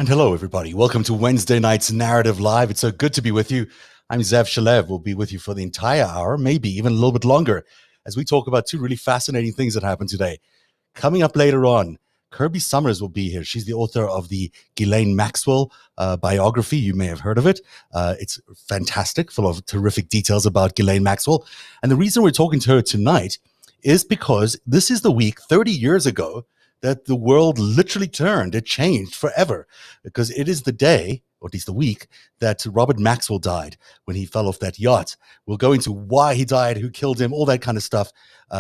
And hello, everybody. Welcome to Wednesday night's Narrative Live. It's so good to be with you. I'm Zev Shalev. We'll be with you for the entire hour, maybe even a little bit longer, as we talk about two really fascinating things that happened today. Coming up later on, Kirby Summers will be here. She's the author of the Ghislaine Maxwell biography. You may have heard of it. It's fantastic, full of terrific details about Ghislaine Maxwell. And the reason we're talking to her tonight is because this is the week 30 years ago that the world literally turned. It changed forever, because it is the day, or at least the week, that Robert Maxwell died when he fell off that yacht. We'll go into why he died, who killed him, all that kind of stuff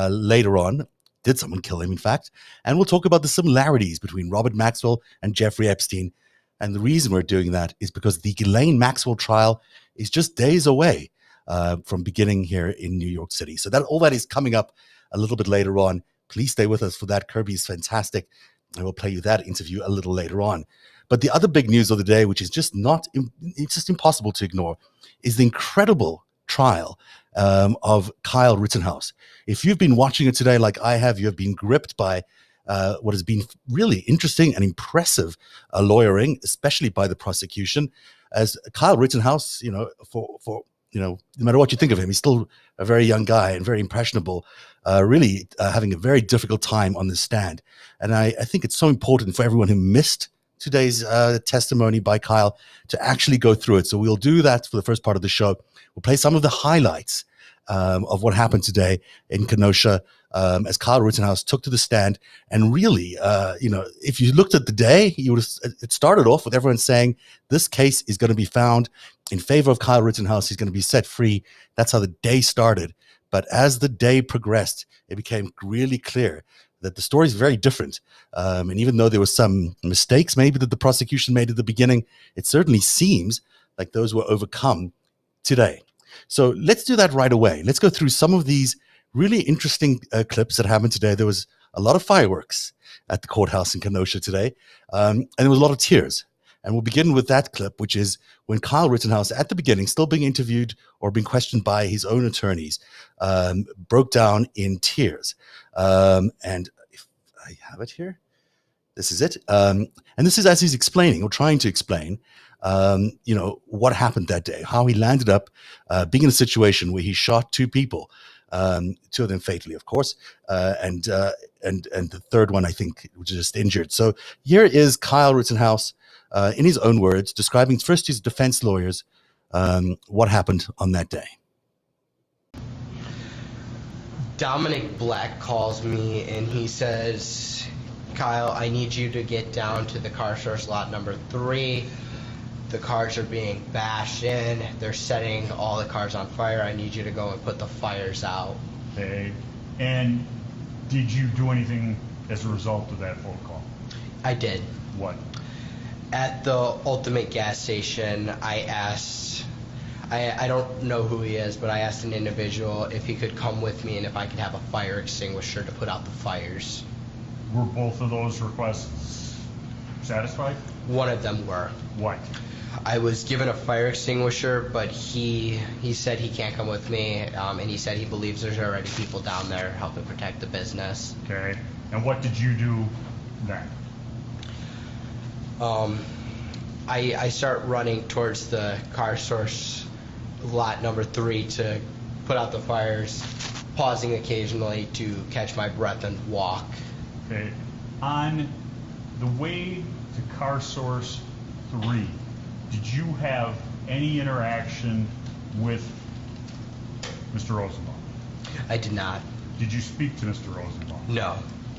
later on. Did someone kill him, in fact? And we'll talk about the similarities between Robert Maxwell and Jeffrey Epstein. And the reason we're doing that is because the Ghislaine Maxwell trial is just days away from beginning here in New York City. So that all that is coming up a little bit later on. Please stay with us for that. Kirby is fantastic. I will play you that interview a little later on. But the other big news of the day, which is just it's just impossible to ignore, is the incredible trial of Kyle Rittenhouse. If you've been watching it today like I have, you have been gripped by what has been really interesting and impressive lawyering, especially by the prosecution, as Kyle Rittenhouse, no matter what you think of him, he's still a very young guy and very impressionable, really having a very difficult time on the stand. And I think it's so important for everyone who missed today's testimony by Kyle to actually go through it. So we'll do that for the first part of the show. We'll play some of the highlights of what happened today in Kenosha as Kyle Rittenhouse took to the stand. And really, if you looked at the day, it started off with everyone saying this case is going to be found in favor of Kyle Rittenhouse. He's going to be set free. That's how the day started. But as the day progressed, it became really clear that the story is very different. And even though there were some mistakes maybe that the prosecution made at the beginning, it certainly seems like those were overcome today. So let's do that right away. Let's go through some of these really interesting clips that happened today. There was a lot of fireworks at the courthouse in Kenosha today, and there was a lot of tears. And we'll begin with that clip, which is when Kyle Rittenhouse, at the beginning, still being interviewed or being questioned by his own attorneys, broke down in tears. And if I have it here, this is it. And this is as he's explaining, or trying to explain, what happened that day, how he landed up being in a situation where he shot two people, two of them fatally, of course, and the third one, I think, was just injured. So here is Kyle Rittenhouse, in his own words, describing first his defense lawyers, what happened on that day. Dominic Black calls me and he says, Kyle, I need you to get down to the car source lot number 3. The cars are being bashed in. They're setting all the cars on fire. I need you to go and put the fires out. Okay. And did you do anything as a result of that phone call? I did. What? At the Ultimate gas station, I asked, I don't know who he is, but I asked an individual if he could come with me and if I could have a fire extinguisher to put out the fires. Were both of those requests satisfied? One of them were. What? I was given a fire extinguisher, but he said he can't come with me, and he said he believes there's already people down there helping protect the business. Okay. And what did you do then? I start running towards the car source lot number 3 to put out the fires, pausing occasionally to catch my breath and walk. Okay. On the way to car source 3, did you have any interaction with Mr. Rosenbaum? I did not. Did you speak to Mr. Rosenbaum? No.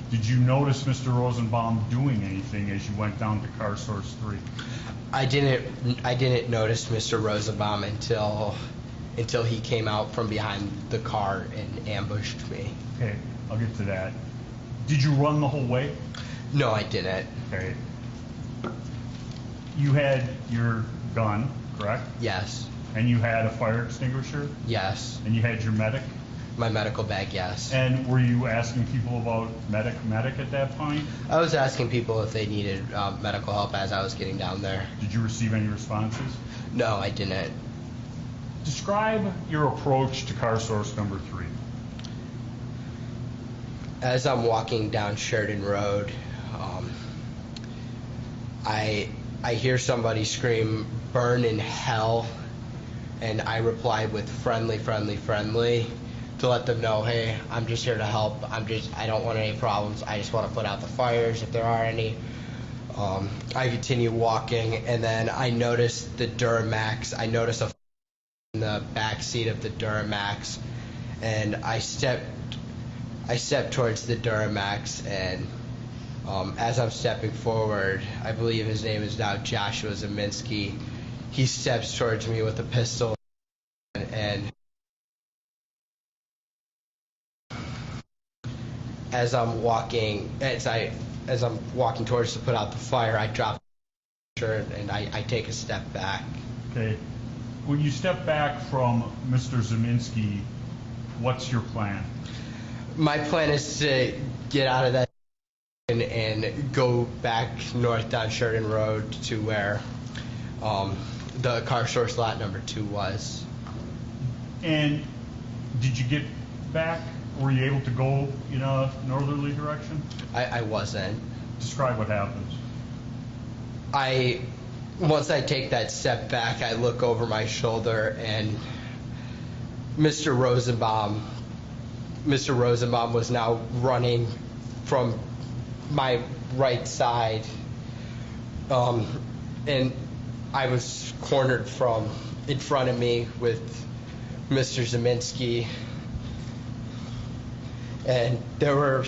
Did you notice Mr. Rosenbaum doing anything as you went down to car source 3? I didn't notice Mr. Rosenbaum until he came out from behind the car and ambushed me. Okay, I'll get to that. Did you run the whole way? No, I didn't. Okay. You had your gun, correct? Yes. And you had a fire extinguisher? Yes. And you had your medic? My medical bag, yes. And were you asking people about medic at that point? I was asking people if they needed medical help as I was getting down there. Did you receive any responses? No, I didn't. Describe your approach to car source number 3. As I'm walking down Sheridan Road, I I hear somebody scream, "Burn in hell," and I replied with friendly, to let them know, hey, I'm just here to help. I don't want any problems. I just want to put out the fires if there are any. I continue walking, and then I noticed the Duramax. I noticed a in the back seat of the Duramax, and I stepped towards the Duramax, and as I'm stepping forward, I believe his name is now Joshua Zeminski. He steps towards me with a pistol, and as I'm walking towards to put out the fire, I drop the shirt and I take a step back. Okay. When you step back from Mr. Zeminski, what's your plan? My plan is to get out of that and go back north down Sheridan Road to where the car source lot number 2 was. And did you get back? Were you able to go in a northerly direction? I wasn't. Describe what happens. Once I take that step back, I look over my shoulder, and Mr. Rosenbaum was now running from my right side, and I was cornered from in front of me with Mr. Zeminski, and there were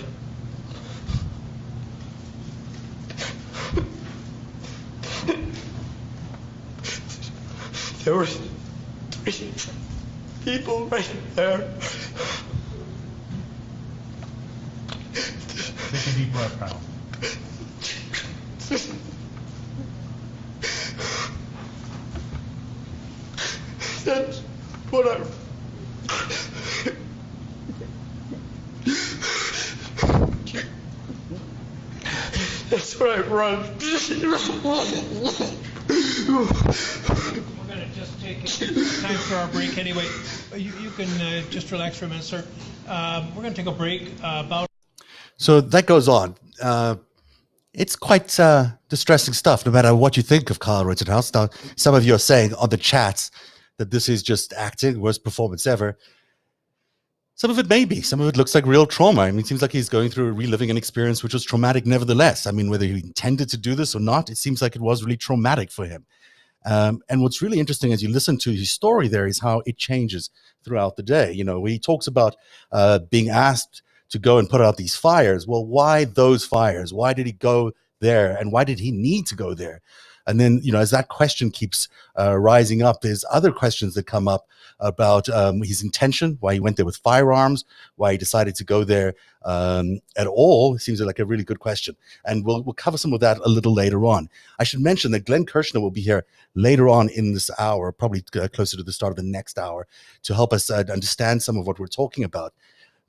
there were 3 people right there. Take a deep breath, Kyle. That's what I run. We're going to just take time for our break anyway. You can just relax for a minute, sir. We're going to take a break about. So that goes on. It's quite distressing stuff, no matter what you think of Kyle Rittenhouse. Now, some of you are saying on the chats that this is just acting, worst performance ever. Some of it may be. Some of it looks like real trauma. I mean, it seems like he's going through reliving an experience which was traumatic nevertheless. I mean, whether he intended to do this or not, it seems like it was really traumatic for him. And what's really interesting as you listen to his story there is how it changes throughout the day. You know, he talks about being asked to go and put out these fires. Well, why those fires? Why did he go there? And why did he need to go there? And then, you know, as that question keeps rising up, there's other questions that come up about his intention, why he went there with firearms, why he decided to go there at all. It seems like a really good question. And we'll cover some of that a little later on. I should mention that Glenn Kirschner will be here later on in this hour, probably closer to the start of the next hour, to help us understand some of what we're talking about.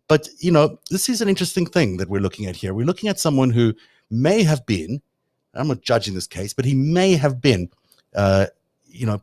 But, you know, this is an interesting thing that we're looking at here. We're looking at someone who may have been, I'm not judging this case, but he may have been,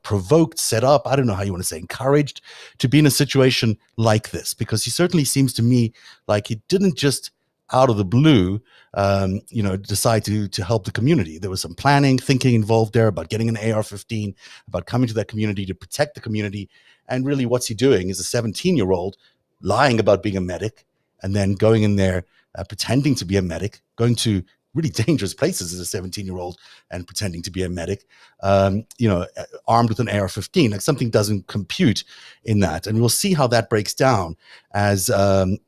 provoked, set up, I don't know how you want to say, encouraged to be in a situation like this, because he certainly seems to me like he didn't just out of the blue, decide to help the community. There was some planning, thinking involved there about getting an AR-15, about coming to that community to protect the community. And really what's he doing is a 17-year-old lying about being a medic and then going in there, pretending to be a medic, going to really dangerous places as a 17-year-old and pretending to be a medic, armed with an AR-15. Like something doesn't compute in that. And we'll see how that breaks down as the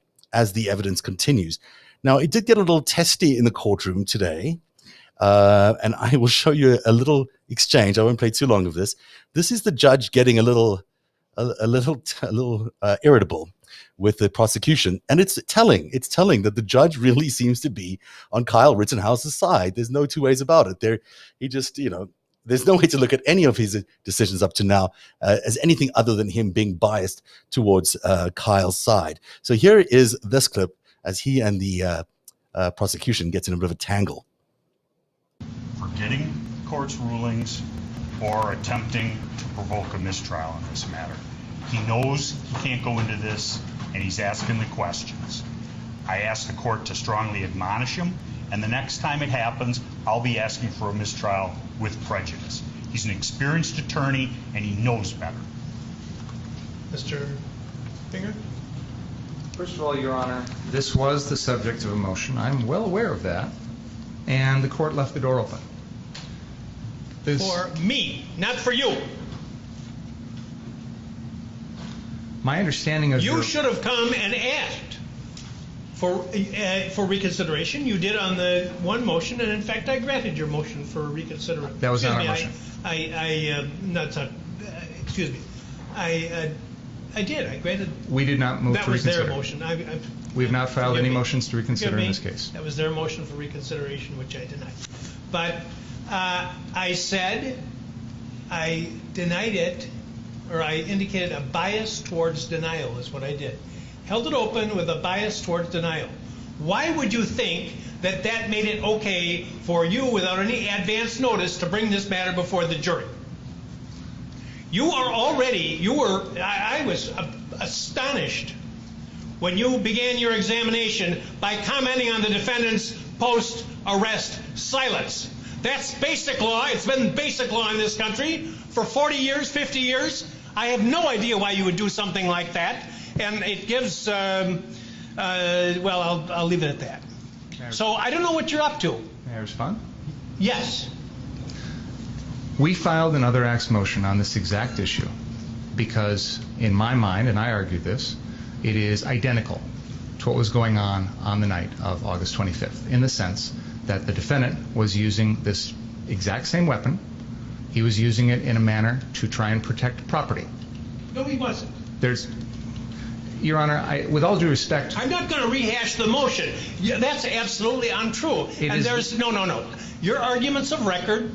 evidence continues. Now, it did get a little testy in the courtroom today. And I will show you a little exchange. I won't play too long of this. This is the judge getting a little irritable with the prosecution, and it's telling that the judge really seems to be on Kyle Rittenhouse's side. There's no two ways about it. There's no way to look at any of his decisions up to now as anything other than him being biased towards Kyle's side. So here is this clip as he and the prosecution gets in a bit of a tangle. Forgetting the court's rulings or attempting to provoke a mistrial in this matter. He knows he can't go into this, and he's asking the questions. I asked the court to strongly admonish him and the next time it happens, I'll be asking for a mistrial with prejudice. He's an experienced attorney, and he knows better. Mr. Finger? First of all, Your Honor, this was the subject of a motion. I'm well aware of that, and the court left the door open. For me, not for you. My understanding of You should have come and asked for reconsideration. You did on the one motion, and in fact, I granted your motion for reconsideration. That was not our motion. Excuse me. I did. I granted. We did not move that to reconsider. That was their motion. We have not filed any me. motions to reconsider in this case. That was their motion for reconsideration, which I denied. But I said I denied it, or I indicated a bias towards denial is what I did. Held it open with a bias towards denial. Why would you think that that made it okay for you, without any advance notice, to bring this matter before the jury? I was astonished when you began your examination by commenting on the defendant's post-arrest silence. That's basic law. It's been basic law in this country for 40 years, 50 years. I have no idea why you would do something like that. And it gives, well, I'll leave it at that. So I don't know what you're up to. May I respond? Yes. We filed an other acts motion on this exact issue because, in my mind, and I argued this, it is identical to what was going on the night of August 25th, in the sense that the defendant was using this exact same weapon. He was using it in a manner to try and protect property. No, he wasn't. Your Honor, with all due respect, I'm not going to rehash the motion. Yeah, that's absolutely untrue. No. Your arguments of record,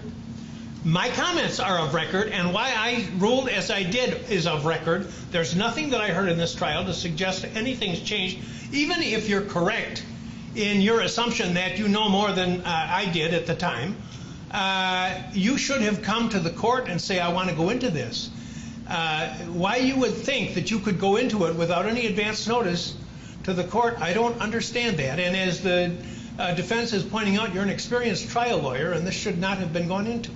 my comments are of record, and why I ruled as I did is of record. There's nothing that I heard in this trial to suggest anything's changed, even if you're correct in your assumption that you know more than I did at the time. You should have come to the court and say, I want to go into this. Why you would think that you could go into it without any advance notice to the court, I don't understand that. And as the defense is pointing out, you're an experienced trial lawyer, and this should not have been gone into.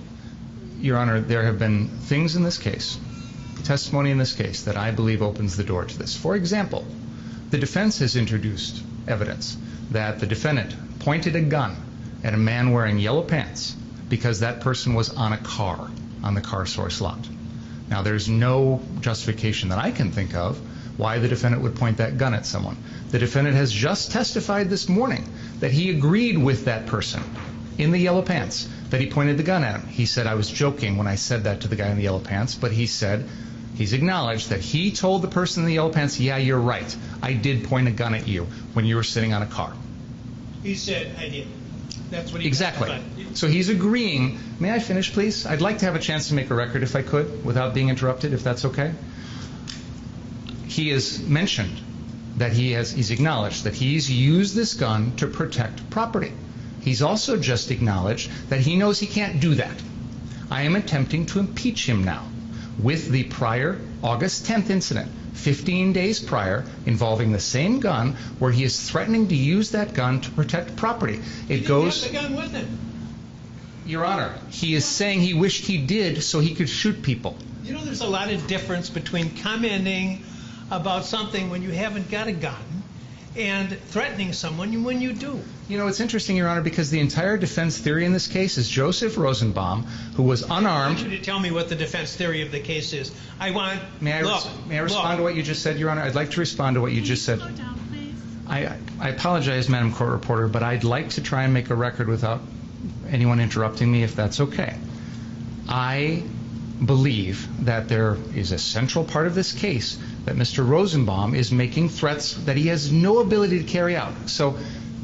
Your Honor, there have been things in this case, testimony in this case, that I believe opens the door to this. For example, the defense has introduced evidence that the defendant pointed a gun at a man wearing yellow pants because that person was on a car on the car source lot. Now, there's no justification that I can think of why the defendant would point that gun at someone. The defendant has just testified this morning that he agreed with that person in the yellow pants, that he pointed the gun at him. He said, I was joking when I said that to the guy in the yellow pants, but he said, he's acknowledged that he told the person in the yellow pants, yeah, you're right, I did point a gun at you when you were sitting on a car. He said, I did. That's what he Exactly. testified. So he's agreeing. May I finish, please? I'd like to have a chance to make a record, if I could, without being interrupted, if that's okay. He has mentioned that he's acknowledged that he's used this gun to protect property. He's also just acknowledged that he knows he can't do that. I am attempting to impeach him now with the prior August 10th incident, 15 days prior, involving the same gun, where he is threatening to use that gun to protect property. He didn't have the gun with him. Your Honor, he is saying he wished he did so he could shoot people. You know, there's a lot of difference between commenting about something when you haven't got a gun and threatening someone when you do. You know, it's interesting, Your Honor, because the entire defense theory in this case is Joseph Rosenbaum, who was unarmed. I want you to tell me what the defense theory of the case is. May I respond to what you just said, Your Honor? I'd like to respond to what you just said. Slow down, please. I apologize, Madam Court Reporter, but I'd like to try and make a record without anyone interrupting me, if that's okay. I believe that there is a central part of this case that Mr. Rosenbaum is making threats that he has no ability to carry out. So,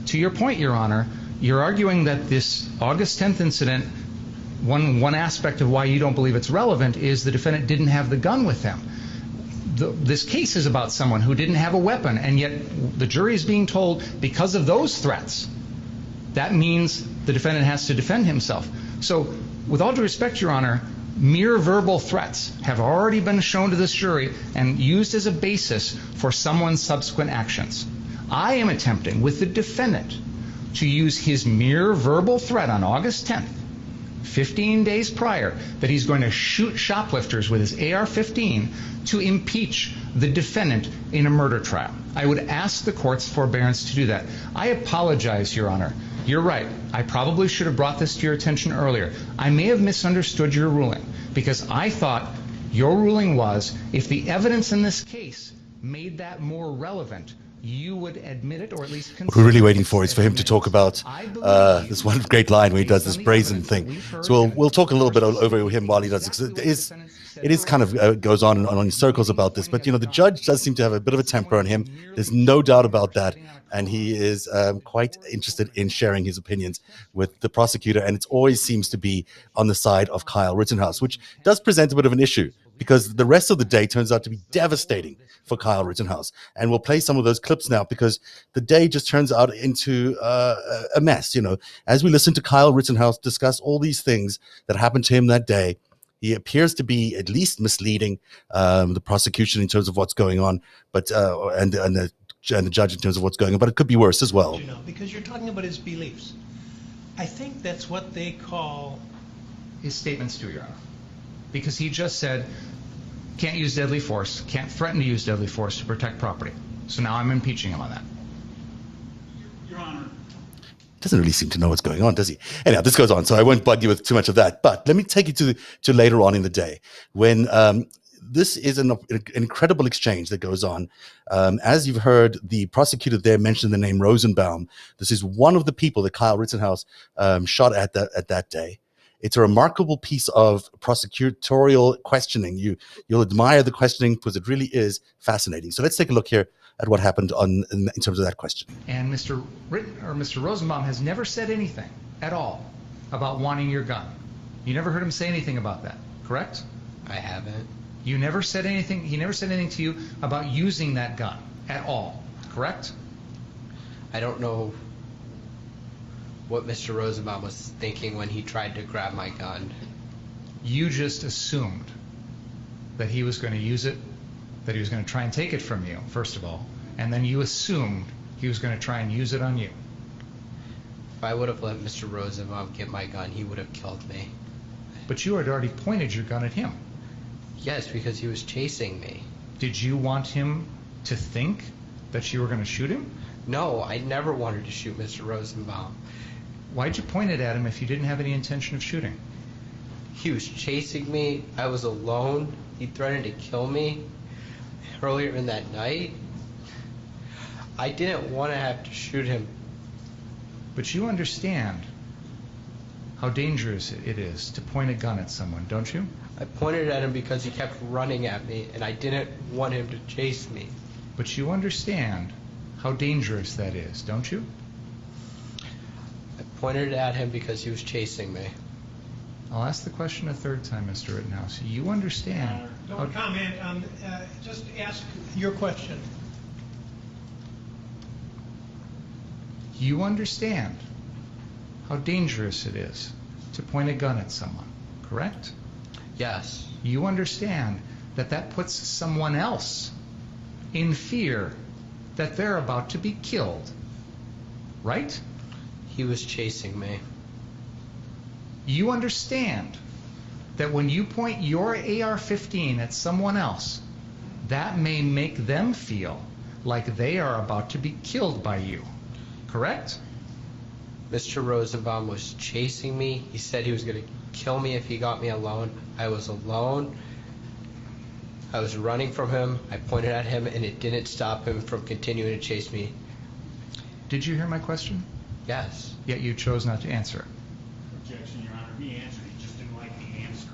to your point, Your Honor, you're arguing that this August 10th incident, one aspect of why you don't believe it's relevant is the defendant didn't have the gun with him. This case is about someone who didn't have a weapon, and yet the jury is being told because of those threats, that means the defendant has to defend himself. So, with all due respect, Your Honor, mere verbal threats have already been shown to this jury and used as a basis for someone's subsequent actions. I am attempting, with the defendant, to use his mere verbal threat on August 10th, 15 days prior, that he's going to shoot shoplifters with his AR-15 to impeach the defendant in a murder trial. I would ask the court's forbearance to do that. I apologize, Your Honor. You're right. I probably should have brought this to your attention earlier. I may have misunderstood your ruling, because I thought your ruling was, if the evidence in this case made that more relevant, you would admit it, or at least consider. What we're really waiting for is for him to talk about this one great line where he does this brazen thing. So we'll talk a little bit over him while he does it. 'Cause it is kind of goes on and on in circles about this. But, you know, the judge does seem to have a bit of a temper on him. There's no doubt about that. And he is quite interested in sharing his opinions with the prosecutor. And it always seems to be on the side of Kyle Rittenhouse, which does present a bit of an issue, because the rest of the day turns out to be devastating for Kyle Rittenhouse. And we'll play some of those clips now, because the day just turns out into a mess. You know, as we listen to Kyle Rittenhouse discuss all these things that happened to him that day, he appears to be at least misleading the prosecution in terms of what's going on, but and the judge in terms of what's going on. But it could be worse as well. You know, because you're talking about his beliefs. I think that's what they call His statements to, Your Honor. Because he just said, can't use deadly force, can't threaten to use deadly force to protect property. So now I'm impeaching him on that. Your Honor. Doesn't really seem to know what's going on, does he? Anyhow, this goes on, so I won't bug you with too much of that. But let me take you to later on in the day, when this is an incredible exchange that goes on. As you've heard, the prosecutor there mentioned the name Rosenbaum. This is one of the people that Kyle Rittenhouse shot at that day. It's a remarkable piece of prosecutorial questioning. You'll admire the questioning, because it really is fascinating. So let's take a look here at what happened in terms of that question. And Mr. Rosenbaum has never said anything at all about wanting your gun. You never heard him say anything about that, correct? I haven't. You never said anything. He never said anything to you about using that gun at all, correct? I don't know what Mr. Rosenbaum was thinking when he tried to grab my gun. You just assumed that he was going to use it, that he was going to try and take it from you, first of all, and then you assumed he was going to try and use it on you. If I would have let Mr. Rosenbaum get my gun, he would have killed me. But you had already pointed your gun at him. Yes, because he was chasing me. Did you want him to think that you were going to shoot him? No, I never wanted to shoot Mr. Rosenbaum. Why'd you point it at him if you didn't have any intention of shooting? He was chasing me. I was alone. He threatened to kill me earlier in that night. I didn't want to have to shoot him. But you understand how dangerous it is to point a gun at someone, don't you? I pointed at him because he kept running at me, and I didn't want him to chase me. But you understand how dangerous that is, don't you? I pointed at him because he was chasing me. I'll ask the question a third time, Mr. Rittenhouse. You understand... Don't comment. Just ask your question. You understand how dangerous it is to point a gun at someone, correct? Yes. You understand that that puts someone else in fear that they're about to be killed, right? He was chasing me. You understand that when you point your AR-15 at someone else, that may make them feel like they are about to be killed by you, correct? Mr. Rosenbaum was chasing me. He said he was going to kill me if he got me alone. I was alone. I was running from him. I pointed at him, and it didn't stop him from continuing to chase me. Did you hear my question? Yes. Yet you chose not to answer. Objection, Your Honor. He answered. He just didn't like the answer.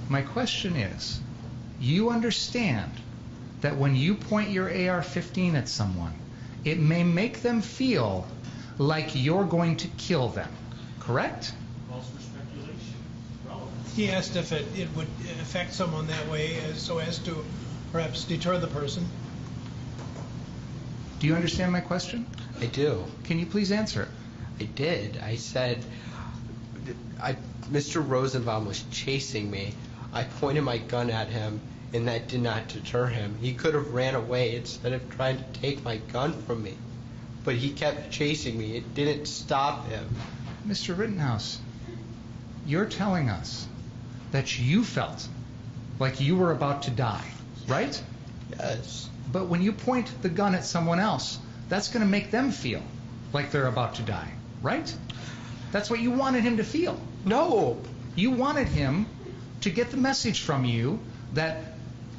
My question is, you understand that when you point your AR-15 at someone, it may make them feel like you're going to kill them, correct? Calls for speculation. Relevant. He asked if it would affect someone that way, so as to perhaps deter the person. Do you understand my question? I do. Can you please answer it? I did. I said, Mr. Rosenbaum was chasing me. I pointed my gun at him, and that did not deter him. He could have ran away instead of trying to take my gun from me. but he kept chasing me. It didn't stop him. Mr. Rittenhouse, you're telling us that you felt like you were about to die, right? Yes. But when you point the gun at someone else, that's going to make them feel like they're about to die, right? That's what you wanted him to feel. No. You wanted him to get the message from you that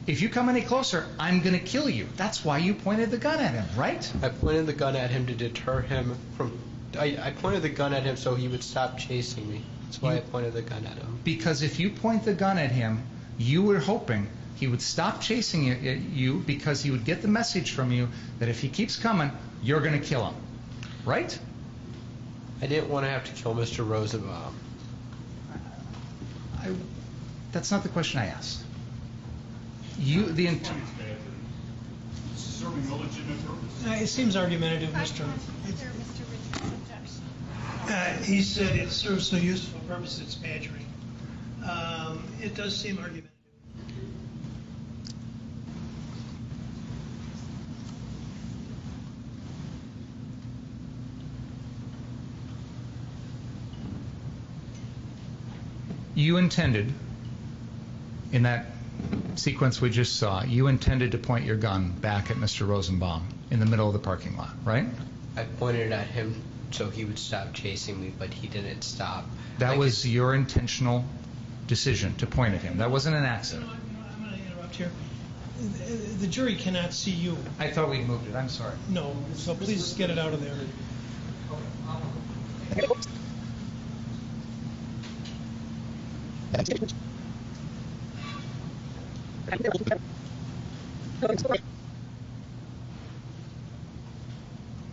if you come any closer, I'm going to kill you. That's why you pointed the gun at him, right? I pointed the gun at him to deter him from... I pointed the gun at him so he would stop chasing me. That's why I pointed the gun at him. Because if you point the gun at him, you were hoping he would stop chasing you because he would get the message from you that if he keeps coming, you're going to kill him, right? I didn't want to have to kill Mr. Rosenbaum. That's not the question I asked. Serving a legitimate purpose. It seems argumentative, Mr. He said it serves no useful purpose, it's badgering. It does seem argumentative. You intended, in that sequence we just saw, you intended to point your gun back at Mr. Rosenbaum in the middle of the parking lot, right? I pointed it at him so he would stop chasing me, but he didn't stop. That was your intentional decision to point at him. That wasn't an You know, accident. I'm going to interrupt here. The jury cannot see you. I thought we'd moved it. I'm sorry. No, so please get it out of there.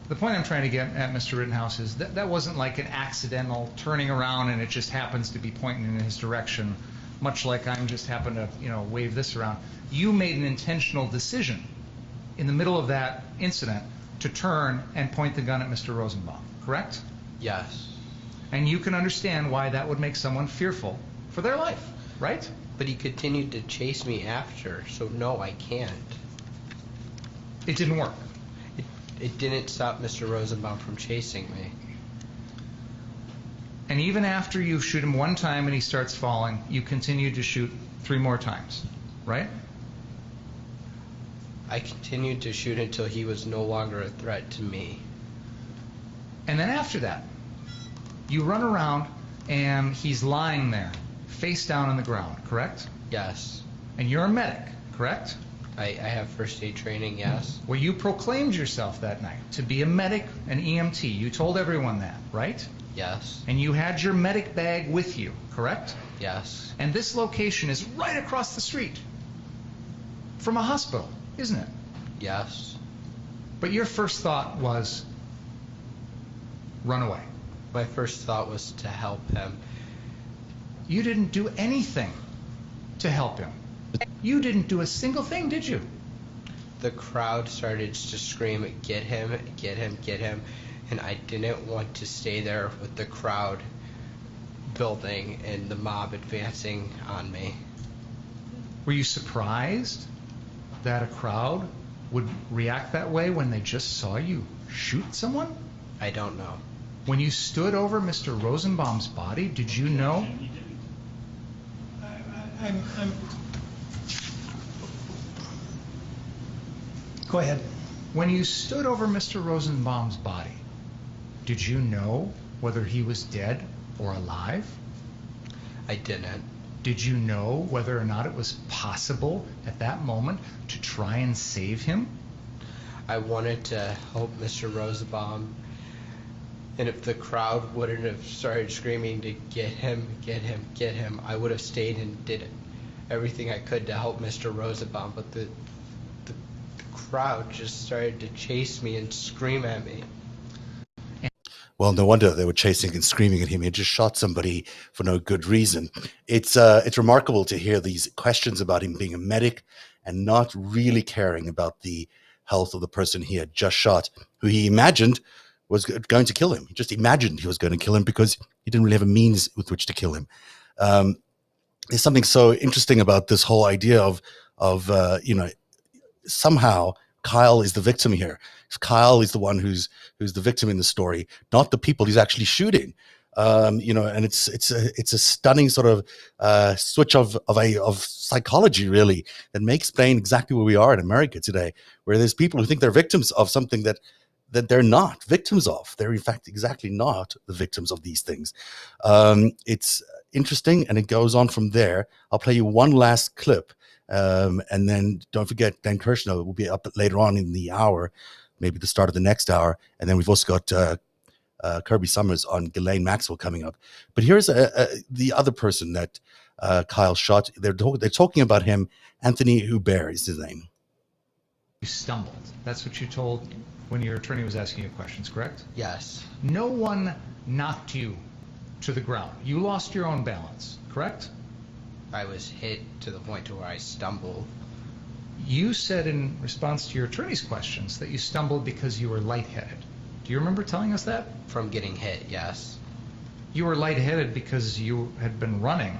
The point I'm trying to get at, Mr. Rittenhouse, is that wasn't like an accidental turning around and it just happens to be pointing in his direction, much like I'm just happen to, wave this around. You made an intentional decision in the middle of that incident to turn and point the gun at Mr. Rosenbaum, correct? Yes. And you can understand why that would make someone fearful for their life, right? But he continued to chase me after, so no, I can't. It didn't work. It didn't stop Mr. Rosenbaum from chasing me. And even after you shoot him one time and he starts falling, you continue to shoot 3 more times, right? I continued to shoot until he was no longer a threat to me. And then after that, you run around and he's lying there, face down on the ground, correct? Yes. And you're a medic, correct? I have first aid training, yes. Well, you proclaimed yourself that night to be a medic, an EMT. You told everyone that, right? Yes. And you had your medic bag with you, correct? Yes. And this location is right across the street from a hospital, isn't it? Yes. But your first thought was run away. My first thought was to help him. You didn't do anything to help him. You didn't do a single thing, did you? The crowd started to scream, "Get him, get him, get him." And I didn't want to stay there with the crowd building and the mob advancing on me. Were you surprised that a crowd would react that way when they just saw you shoot someone? I don't know. When you stood over Mr. Rosenbaum's body, did you know? I'm Go ahead. When you stood over Mr. Rosenbaum's body, did you know whether he was dead or alive? I didn't. Did you know whether or not it was possible at that moment to try and save him? I wanted to help Mr. Rosenbaum, and if the crowd wouldn't have started screaming to get him, get him, get him, I would have stayed and did everything I could to help Mr. Rosenbaum, but the crowd just started to chase me and scream at me. Well, no wonder they were chasing and screaming at him. He had just shot somebody for no good reason. It's remarkable to hear these questions about him being a medic and not really caring about the health of the person he had just shot, who he imagined was going to kill him. He just imagined he was going to kill him because he didn't really have a means with which to kill him. There's something so interesting about this whole idea of somehow Kyle is the victim here. Kyle is the one who's the victim in the story, not the people he's actually shooting. And it's a stunning sort of switch of psychology, really, that may explain exactly where we are in America today, where there's people who think they're victims of something that they're not victims of. They're in fact exactly not the victims of these things. It's interesting, and it goes on from there. I'll play you one last clip, and then don't forget, Glenn Kirschner will be up later on in the hour, maybe the start of the next hour, and then we've also got Kirby Summers on Ghislaine Maxwell coming up. But here's the other person that Kyle shot. They're talking about him. Anthony Hubert is his name. You stumbled. That's what you told when your attorney was asking you questions, correct? Yes. No one knocked you to the ground. You lost your own balance, correct? I was hit to the point to where I stumbled. You said in response to your attorney's questions that you stumbled because you were lightheaded. Do you remember telling us that? From getting hit, yes. You were lightheaded because you had been running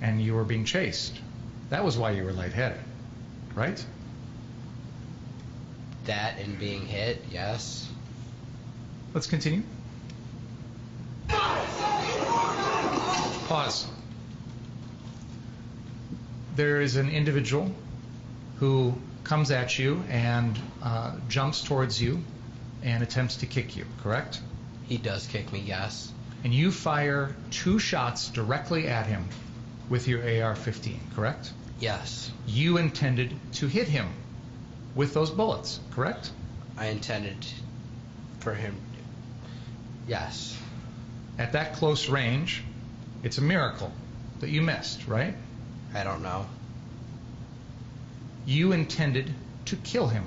and you were being chased. That was why you were lightheaded, right? That and being hit, yes. Let's continue. Pause. There is an individual who comes at you and jumps towards you and attempts to kick you, correct? He does kick me, yes. And you fire 2 shots directly at him with your AR-15, correct? Yes. You intended to hit him with those bullets, correct? I intended for him, yes. At that close range, it's a miracle that you missed, right? I don't know. You intended to kill him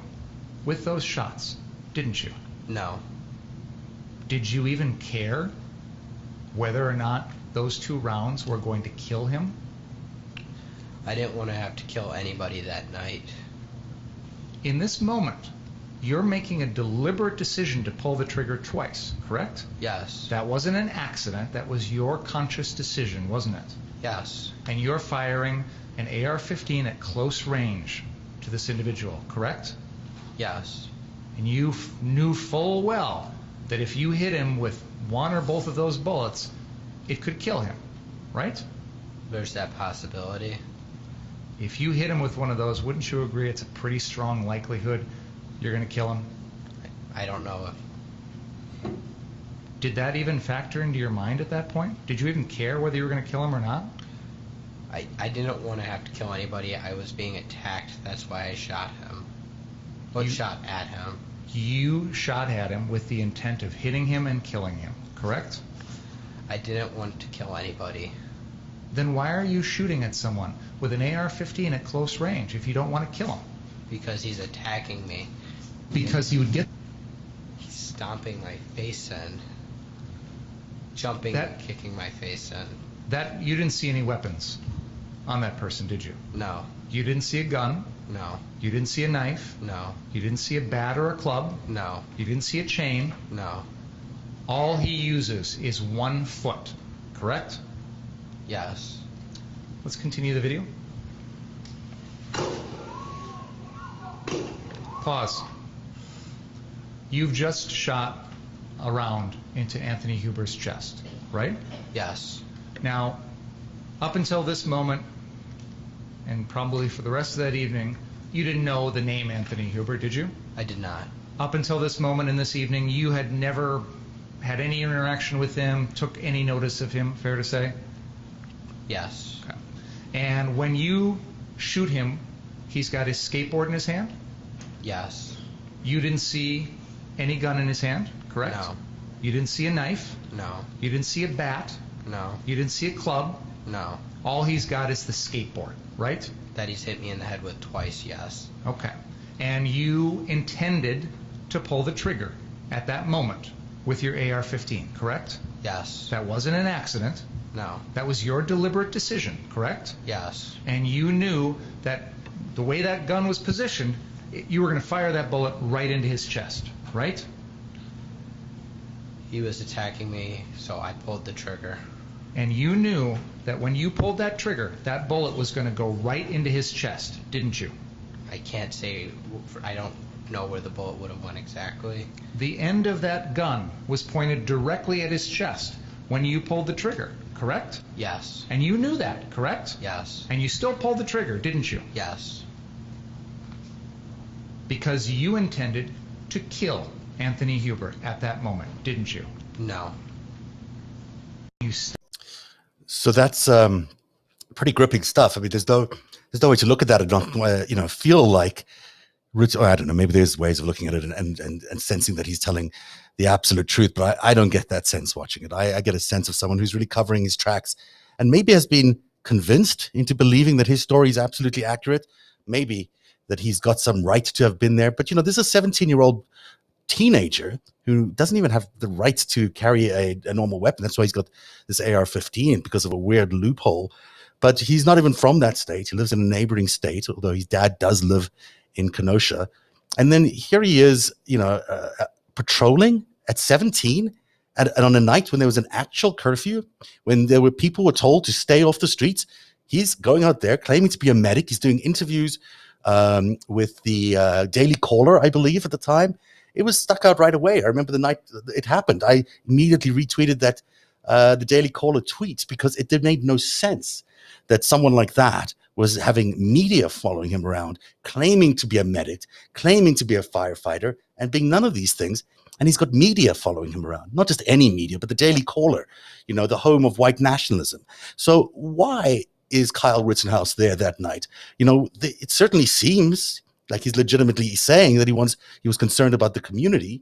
with those shots, didn't you? No. Did you even care whether or not those 2 rounds were going to kill him? I didn't want to have to kill anybody that night. In this moment, you're making a deliberate decision to pull the trigger twice, correct? Yes. That wasn't an accident. That was your conscious decision, wasn't it? Yes. And you're firing an AR-15 at close range to this individual, correct? Yes. And you knew full well that if you hit him with one or both of those bullets, it could kill him, right? There's that possibility. If you hit him with one of those, wouldn't you agree it's a pretty strong likelihood you're going to kill him? I don't know if... Did that even factor into your mind at that point? Did you even care whether you were going to kill him or not? I didn't want to have to kill anybody. I was being attacked. That's why I shot him. Shot at him. You shot at him with the intent of hitting him and killing him, correct? I didn't want to kill anybody. Then why are you shooting at someone with an AR-15 at close range if you don't want to kill him? Because he's attacking me. Because he would get... He's stomping my face in. Jumping and kicking my face in. That you didn't see any weapons on that person, did you? No. You didn't see a gun? No. You didn't see a knife? No. You didn't see a bat or a club? No. You didn't see a chain? No. All he uses is 1 foot, correct? Yes. Let's continue the video. Pause. You've just shot a round into Anthony Hubert's chest, right? Yes. Now, up until this moment, and probably for the rest of that evening, you didn't know the name Anthony Hubert, did you? I did not. Up until this moment in this evening, you had never had any interaction with him, took any notice of him, fair to say? Yes. Okay. And when you shoot him, he's got his skateboard in his hand? Yes. You didn't see any gun in his hand, correct? No. You didn't see a knife? No. You didn't see a bat? No. You didn't see a club? No. All he's got is the skateboard, right? That he's hit me in the head with twice, yes. Okay. And you intended to pull the trigger at that moment with your AR-15, correct? Yes. That wasn't an accident. No. That was your deliberate decision, correct? Yes. And you knew that the way that gun was positioned, you were going to fire that bullet right into his chest, right? He was attacking me, so I pulled the trigger. And you knew that when you pulled that trigger, that bullet was going to go right into his chest, didn't you? I can't say. I don't know where the bullet would have went exactly. The end of that gun was pointed directly at his chest when you pulled the trigger, correct? Yes. And you knew that, correct? Yes. And you still pulled the trigger, didn't you? Yes. Because you intended to kill Anthony Hubert at that moment, didn't you? No. So that's pretty gripping stuff. I mean, there's no way to look at that and not feel like, or I don't know, maybe there's ways of looking at it and sensing that he's telling the absolute truth, but I don't get that sense watching it. I get a sense of someone who's really covering his tracks and maybe has been convinced into believing that his story is absolutely accurate, maybe that he's got some right to have been there. But, this is a 17-year-old teenager who doesn't even have the right to carry a normal weapon. That's why he's got this AR-15 because of a weird loophole. But he's not even from that state. He lives in a neighboring state, although his dad does live in Kenosha. And then here he is, patrolling at 17 and on a night when there was an actual curfew, when people were told to stay off the streets. He's going out there claiming to be a medic. He's doing interviews with the Daily Caller, I believe, at the time. It was stuck out right away. I remember the night it happened. I immediately retweeted that the Daily Caller tweet because it made no sense that someone like that was having media following him around, claiming to be a medic, claiming to be a firefighter, and being none of these things. And he's got media following him around, not just any media, but the Daily Caller, the home of white nationalism. So why is Kyle Rittenhouse there that night? It certainly seems like he's legitimately saying that he was concerned about the community,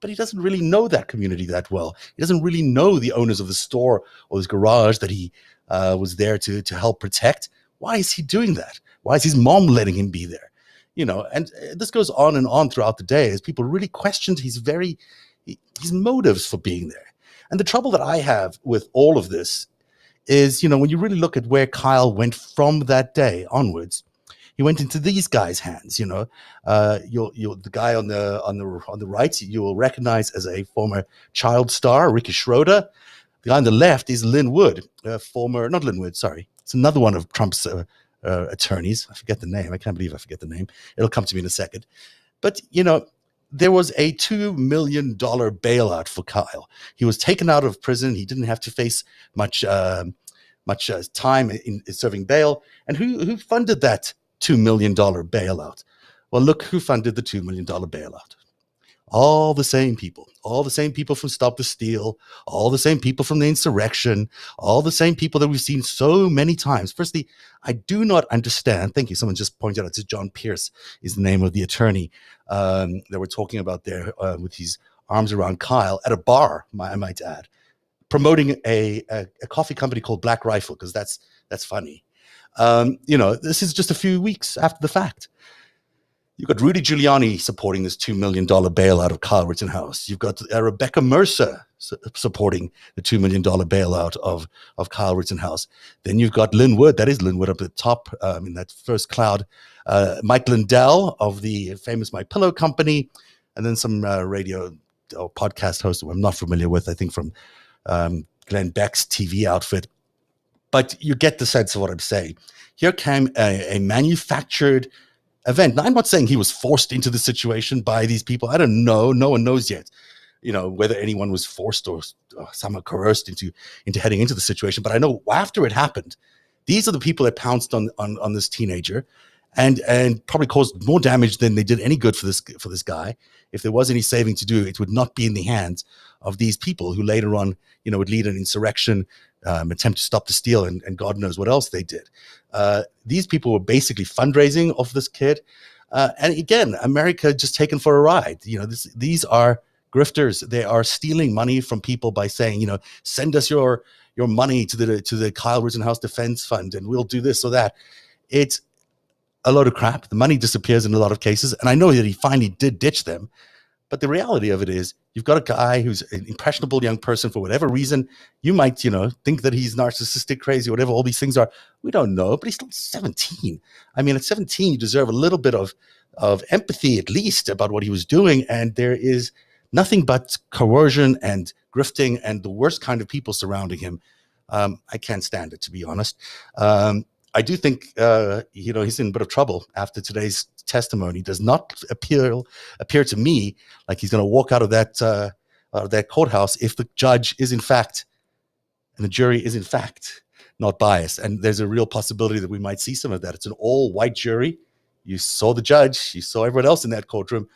but he doesn't really know that community that well. He doesn't really know the owners of the store or his garage that he was there to help protect. Why is he doing that? Why is his mom letting him be there? And this goes on and on throughout the day as people really questioned his motives for being there. And the trouble that I have with all of this is, when you really look at where Kyle went from that day onwards, he went into these guys' hands. The guy on the right you will recognize as a former child star, Ricky Schroeder. The guy on the left is Lynn Wood, not Lynn Wood, sorry. It's another one of Trump's attorneys. I forget the name. I can't believe I forget the name. It'll come to me in a second. But, there was a $2 million bailout for Kyle. He was taken out of prison. He didn't have to face much time in serving bail. And who funded that $2 million bailout? Well, look who funded the $2 million bailout. All the same people from Stop the Steal, all the same people from the insurrection, all the same people that we've seen so many times. Firstly, I do not understand. Thank you. Someone just pointed out, it's John Pierce is the name of the attorney that we're talking about there with his arms around Kyle at a bar, I might add, promoting a coffee company called Black Rifle, because that's funny. This is just a few weeks after the fact. You've got Rudy Giuliani supporting this $2 million bailout of Kyle Rittenhouse. You've got Rebecca Mercer supporting the $2 million bailout of Kyle Rittenhouse. Then you've got Lynn Wood, that is Lynn Wood up at the top in that first cloud. Mike Lindell of the famous My Pillow company, and then some radio or podcast host who I'm not familiar with, I think from Glenn Beck's TV outfit. But you get the sense of what I'm saying. Here came a manufactured event. Now, I'm not saying he was forced into the situation by these people. I don't know. No one knows yet, whether anyone was forced or somehow coerced into heading into the situation. But I know after it happened, these are the people that pounced on this teenager and probably caused more damage than they did any good for this guy. If there was any saving to do, it would not be in the hands of these people who later on, would lead an insurrection, attempt to stop the steal, and God knows what else they did. These people were basically fundraising off this kid. And again, America just taken for a ride. These are grifters. They are stealing money from people by saying, send us your money to the Kyle Rittenhouse Defense Fund and we'll do this or that. It's a load of crap. The money disappears in a lot of cases. And I know that he finally did ditch them. But the reality of it is you've got a guy who's an impressionable young person for whatever reason. You might, think that he's narcissistic, crazy, whatever all these things are. We don't know, but he's still 17. I mean, at 17, you deserve a little bit of empathy, at least, about what he was doing. And there is nothing but coercion and grifting and the worst kind of people surrounding him. I can't stand it, to be honest. I do think, he's in a bit of trouble after today's testimony. Does not appear to me like he's going to walk out of that courthouse if the judge is in fact, and the jury is in fact not biased. And there's a real possibility that we might see some of that. It's an all-white jury. You saw the judge. You saw everyone else in that courtroom.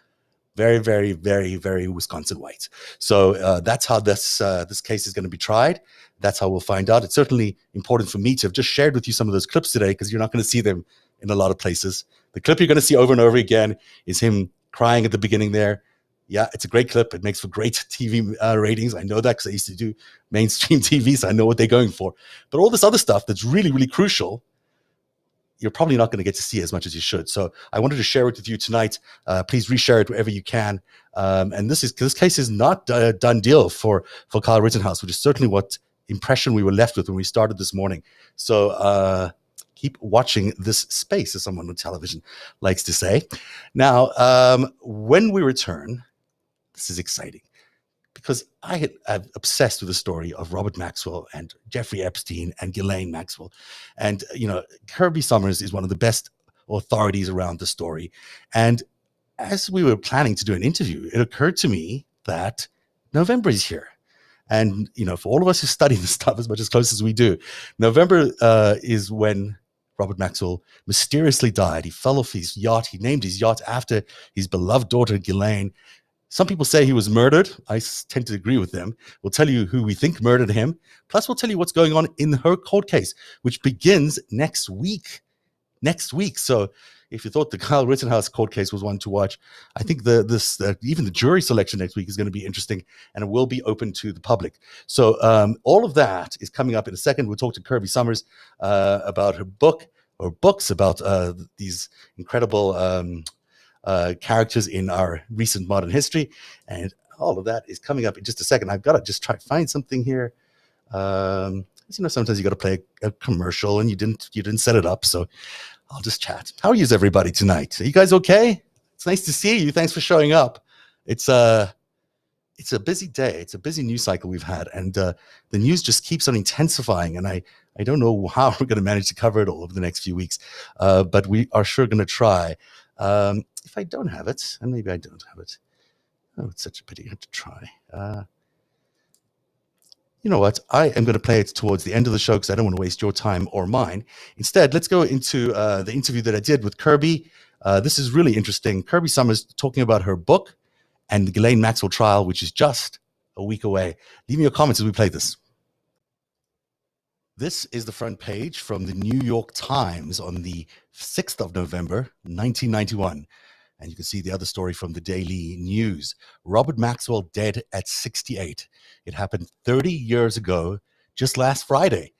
Very, very, very, very Wisconsin white. So that's how this case is going to be tried. That's how we'll find out. It's certainly important for me to have just shared with you some of those clips today, because you're not going to see them in a lot of places. The clip you're going to see over and over again is him crying at the beginning there. Yeah, it's a great clip. It makes for great TV ratings. I know that because I used to do mainstream TV, so I know what they're going for. But all this other stuff that's really, really crucial, you're probably not going to get to see as much as you should. So I wanted to share it with you tonight. Please reshare it wherever you can. And this case is not a done deal for Kyle Rittenhouse, which is certainly what impression we were left with when we started this morning. So keep watching this space, as someone on television likes to say. Now, when we return, this is exciting, because I'm obsessed with the story of Robert Maxwell and Jeffrey Epstein and Ghislaine Maxwell. And, Kirby Summers is one of the best authorities around the story. And as we were planning to do an interview, it occurred to me that November is here. And, for all of us who study this stuff as much as close as we do, November is when Robert Maxwell mysteriously died. He fell off his yacht. He named his yacht after his beloved daughter, Ghislaine. Some people say he was murdered. I tend to agree with them. We'll tell you who we think murdered him. Plus, we'll tell you what's going on in her court case, which begins next week. So if you thought the Kyle Rittenhouse court case was one to watch, I think even the jury selection next week is going to be interesting, and it will be open to the public. So all of that is coming up in a second. We'll talk to Kirby Summers about her book, or books about these incredible characters in our recent modern history, and all of that is coming up in just a second. I've got to just try to find something here. Sometimes you got to play a commercial, and you didn't set it up, so I'll just chat. How are you, everybody, tonight? Are you guys okay? It's nice to see you. Thanks for showing up. It's a busy day. It's a busy news cycle we've had, and the news just keeps on intensifying, and I don't know how we're going to manage to cover it all over the next few weeks, but we are sure going to try. If I don't have it, and maybe I don't have it. Oh, it's such a pity. I have to try. You know what? I am going to play it towards the end of the show because I don't want to waste your time or mine. Instead, let's go into the interview that I did with Kirby. This is really interesting. Kirby Summers talking about her book and the Ghislaine Maxwell trial, which is just a week away. Leave me your comments as we play this. This is the front page from the New York Times on the 6th of November, 1991. And you can see the other story from the Daily News. Robert Maxwell dead at 68. It happened 30 years ago, just last Friday.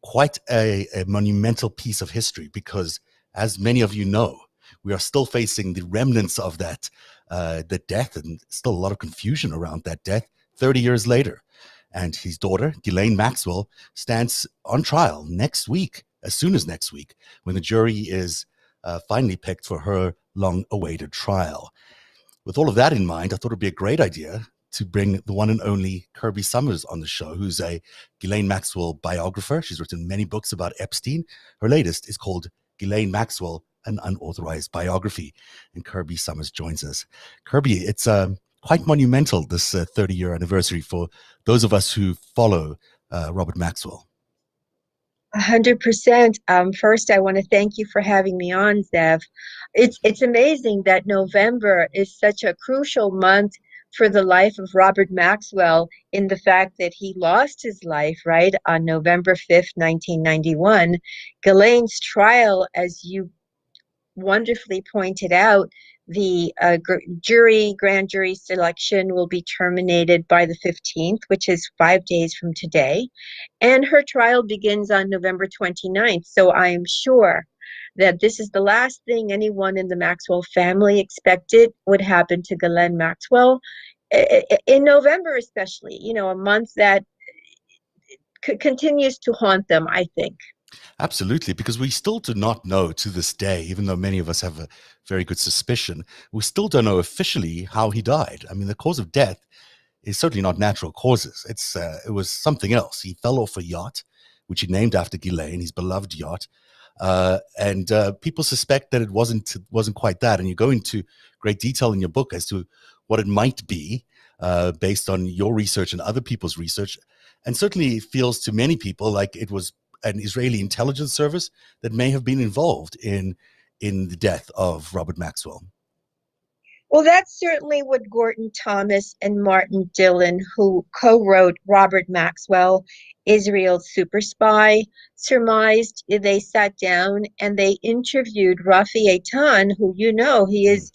Quite a monumental piece of history, because as many of you know, we are still facing the remnants of that the death, and still a lot of confusion around that death 30 years later. And his daughter, Ghislaine Maxwell, stands on trial next week, as soon as next week, when the jury is finally picked for her long-awaited trial. With all of that in mind, I thought it would be a great idea to bring the one and only Kirby Summers on the show, who's a Ghislaine Maxwell biographer. She's written many books about Epstein. Her latest is called Ghislaine Maxwell, an unauthorized biography. And Kirby Summers joins us. Kirby, it's quite monumental, this 30-year anniversary, for those of us who follow Robert Maxwell. 100%. First, I want to thank you for having me on, Zev. It's amazing that November is such a crucial month for the life of Robert Maxwell, in the fact that he lost his life, right, on November 5th, 1991. Ghislaine's trial, as you wonderfully pointed out, the grand jury selection will be terminated by the 15th, which is 5 days from today. And her trial begins on November 29th. So I am sure that this is the last thing anyone in the Maxwell family expected would happen to Ghislaine Maxwell in November, especially, a month that continues to haunt them, I think. Absolutely, because we still do not know to this day, even though many of us have a very good suspicion, we still don't know officially how he died. I mean, the cause of death is certainly not natural causes. It was something else. He fell off a yacht which he named after Ghislaine, his beloved yacht. And people suspect that it wasn't quite that. And you go into great detail in your book as to what it might be, based on your research and other people's research. And certainly it feels to many people like it was an Israeli intelligence service that may have been involved in the death of Robert Maxwell. Well, that's certainly what Gordon Thomas and Martin Dillon, who co-wrote Robert Maxwell, Israel's Super Spy, surmised. They sat down and they interviewed Rafi Eitan, who he is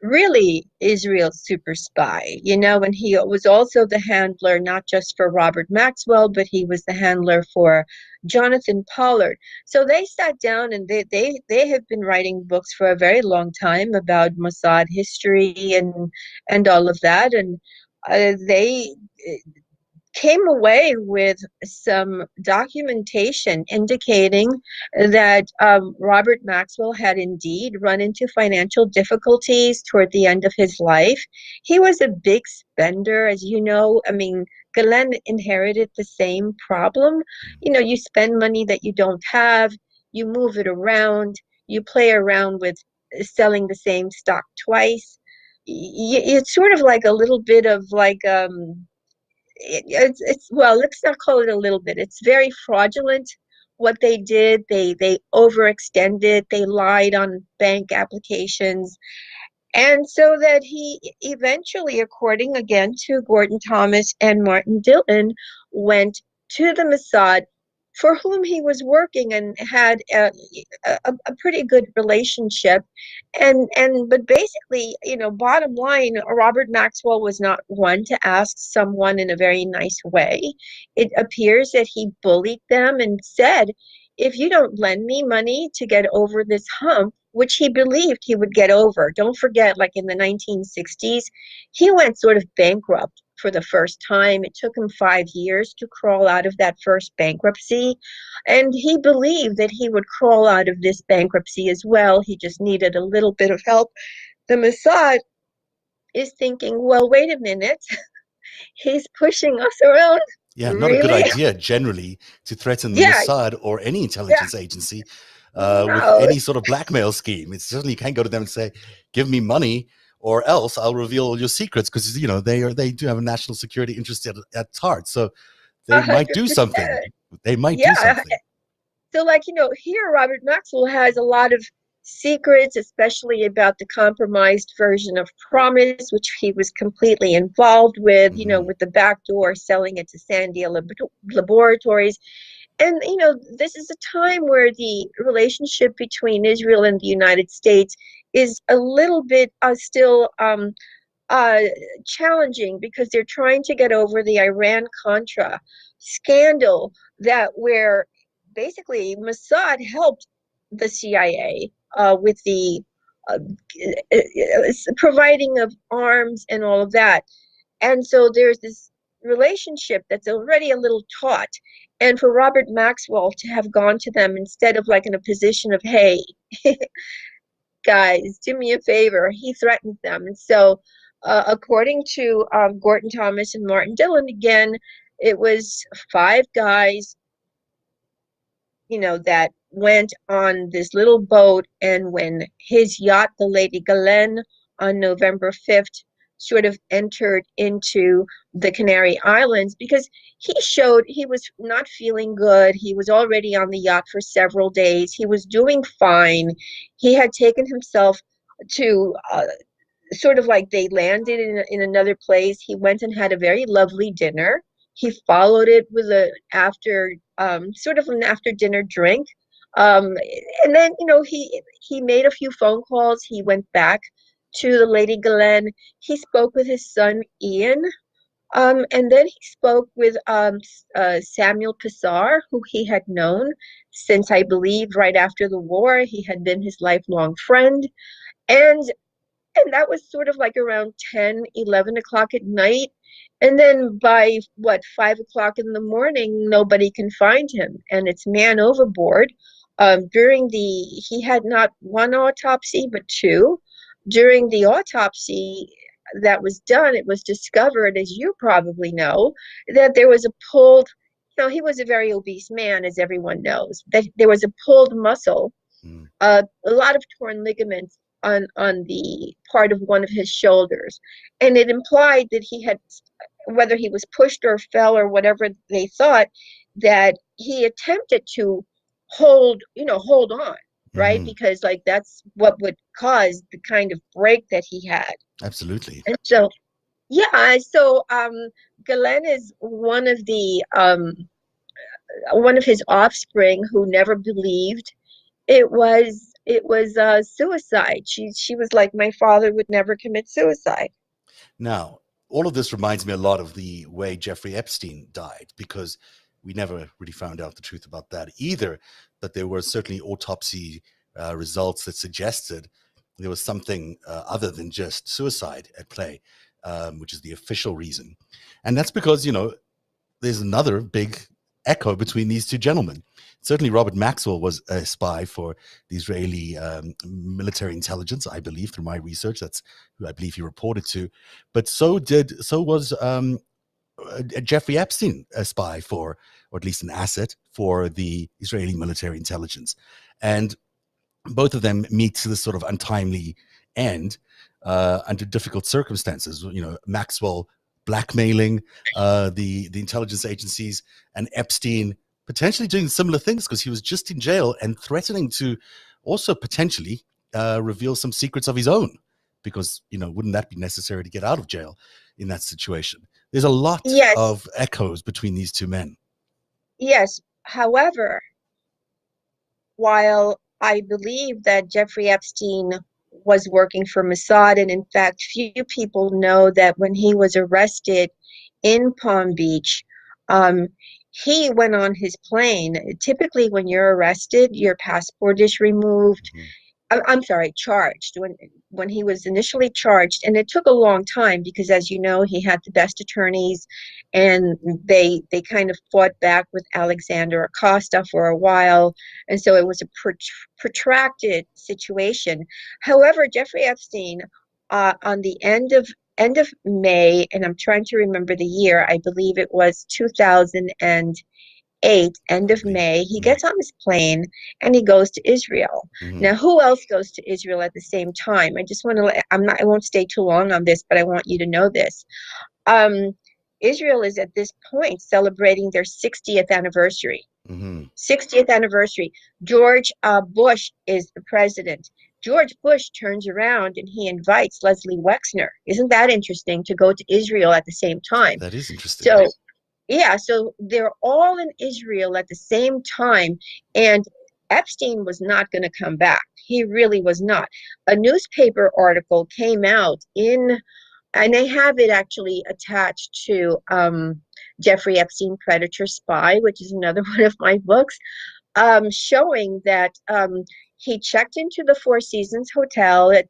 really Israel's super spy, and he was also the handler, not just for Robert Maxwell, but he was the handler for Jonathan Pollard. So they sat down and they have been writing books for a very long time about Mossad history and all of that. And they came away with some documentation indicating that Robert Maxwell had indeed run into financial difficulties toward the end of his life. He was a big spender, as you know. I mean, Glenn inherited the same problem. You spend money that you don't have, you move it around, you play around with selling the same stock twice. It's sort of like a little bit of like it's well, let's not call it a little bit. It's very fraudulent what they did. They overextended. They lied on bank applications. And so that he eventually, according again to Gordon Thomas and Martin Dillon, went to the Mossad, for whom he was working and had a pretty good relationship. But basically, bottom line, Robert Maxwell was not one to ask someone in a very nice way. It appears that he bullied them and said, if you don't lend me money to get over this hump, which he believed he would get over. Don't forget, like in the 1960s, he went sort of bankrupt for the first time. It took him 5 years to crawl out of that first bankruptcy. And he believed that he would crawl out of this bankruptcy as well. He just needed a little bit of help. The Mossad is thinking, well, wait a minute. He's pushing us around. Yeah, not a good idea generally to threaten the Mossad or any intelligence agency with any sort of blackmail scheme. It's certainly you can't go to them and say, give me money or else I'll reveal all your secrets, because they do have a national security interest at heart. So they 100%. Might do something. They might do something. So here Robert Maxwell has a lot of secrets, especially about the compromised version of Promise, which he was completely involved with, with the back door selling it to Sandia Laboratories. And, this is a time where the relationship between Israel and the United States is a little bit still challenging, because they're trying to get over the Iran-Contra scandal where basically Mossad helped the CIA with the providing of arms and all of that. And so there's this relationship that's already a little taut. And for Robert Maxwell to have gone to them instead of like in a position of, hey, guys, do me a favor, he threatened them. And so according to Gordon Thomas and Martin Dillon, again, it was 5 guys, that went on this little boat. And when his yacht, the Lady Ghislaine, on November 5th, sort of entered into the Canary Islands, because he showed he was not feeling good. He was already on the yacht for several days. He was doing fine. He had taken himself to sort of like they landed in another place. He went and had a very lovely dinner. He followed it with sort of an after dinner drink. And then, he made a few phone calls. He went back to the Lady Ghislaine. He spoke with his son, Ian. And then he spoke with Samuel Pissar, who he had known since, I believe, right after the war. He had been his lifelong friend. And that was sort of like around 10, 11 o'clock at night. And then by 5 o'clock in the morning, nobody can find him. And it's man overboard. He had not one autopsy, but 2. During the autopsy that was done, it was discovered, as you probably know, that there was a pulled no, he was a very obese man, as everyone knows. That there was a pulled muscle, Mm. a lot of torn ligaments on the part of one of his shoulders, and it implied that he had, whether he was pushed or fell or whatever they thought, that he attempted to hold on, right? Mhm. Because like that's what would cause the kind of break that he had. Absolutely. And so, yeah, so Glenn is one of his offspring who never believed it was suicide. She was like, my father would never commit suicide. Now, all of this reminds me a lot of the way Jeffrey Epstein died, because we never really found out the truth about that either. But there were certainly autopsy results that suggested there was something other than just suicide at play, which is the official reason. And that's because, there's another big echo between these two gentlemen. Certainly, Robert Maxwell was a spy for the Israeli military intelligence, I believe, through my research. That's who I believe he reported to. But so was Jeffrey Epstein a spy for, or at least an asset for the Israeli military intelligence. And both of them meet to this sort of untimely end under difficult circumstances. Maxwell blackmailing the intelligence agencies, and Epstein potentially doing similar things because he was just in jail and threatening to also potentially reveal some secrets of his own, because wouldn't that be necessary to get out of jail in that situation? There's a lot Yes, of echoes between these two men. yes. However, while I believe that Jeffrey Epstein was working for Mossad, and in fact, few people know that when he was arrested in Palm Beach, um, he went on his plane. Typically, when you're arrested, your passport is removed. Mhm. I'm sorry, charged when he was initially charged, and it took a long time because, as you know, he had the best attorneys, and they kind of fought back with Alexander Acosta for a while, and so it was a protracted situation. However, Jeffrey Epstein, on the end of May, and I'm trying to remember the year, I believe it was 2008, end of Probably. May, he gets on his plane and he goes to Israel. Mhm. Now, who else goes to Israel at the same time? I just want to, I won't stay too long on this, but I want you to know this. Um, Israel is at this point celebrating their 60th anniversary. Mhm. 60th anniversary. George Bush is the president. George Bush turns around and he invites Leslie Wexner. Isn't that interesting, to go to Israel at the same time? That is interesting. So, yeah, so they're all in Israel at the same time, and Epstein was not going to come back. He really was not. A newspaper article came out and they have it actually attached to Jeffrey Epstein, Predator Spy, which is another one of my books, showing that he checked into the Four Seasons Hotel at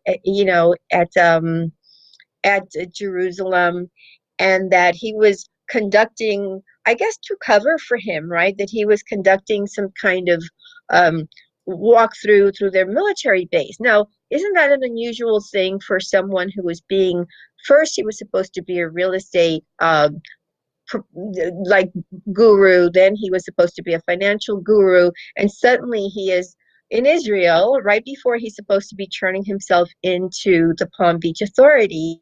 Jerusalem, and that he was conducting, I guess, to cover for him, right? That he was conducting some kind of um, walk through their military base. Now, isn't that an unusual thing for someone who was first, he was supposed to be a real estate like guru, then he was supposed to be a financial guru, and suddenly he is in Israel right before he's supposed to be turning himself into the Palm Beach authorities,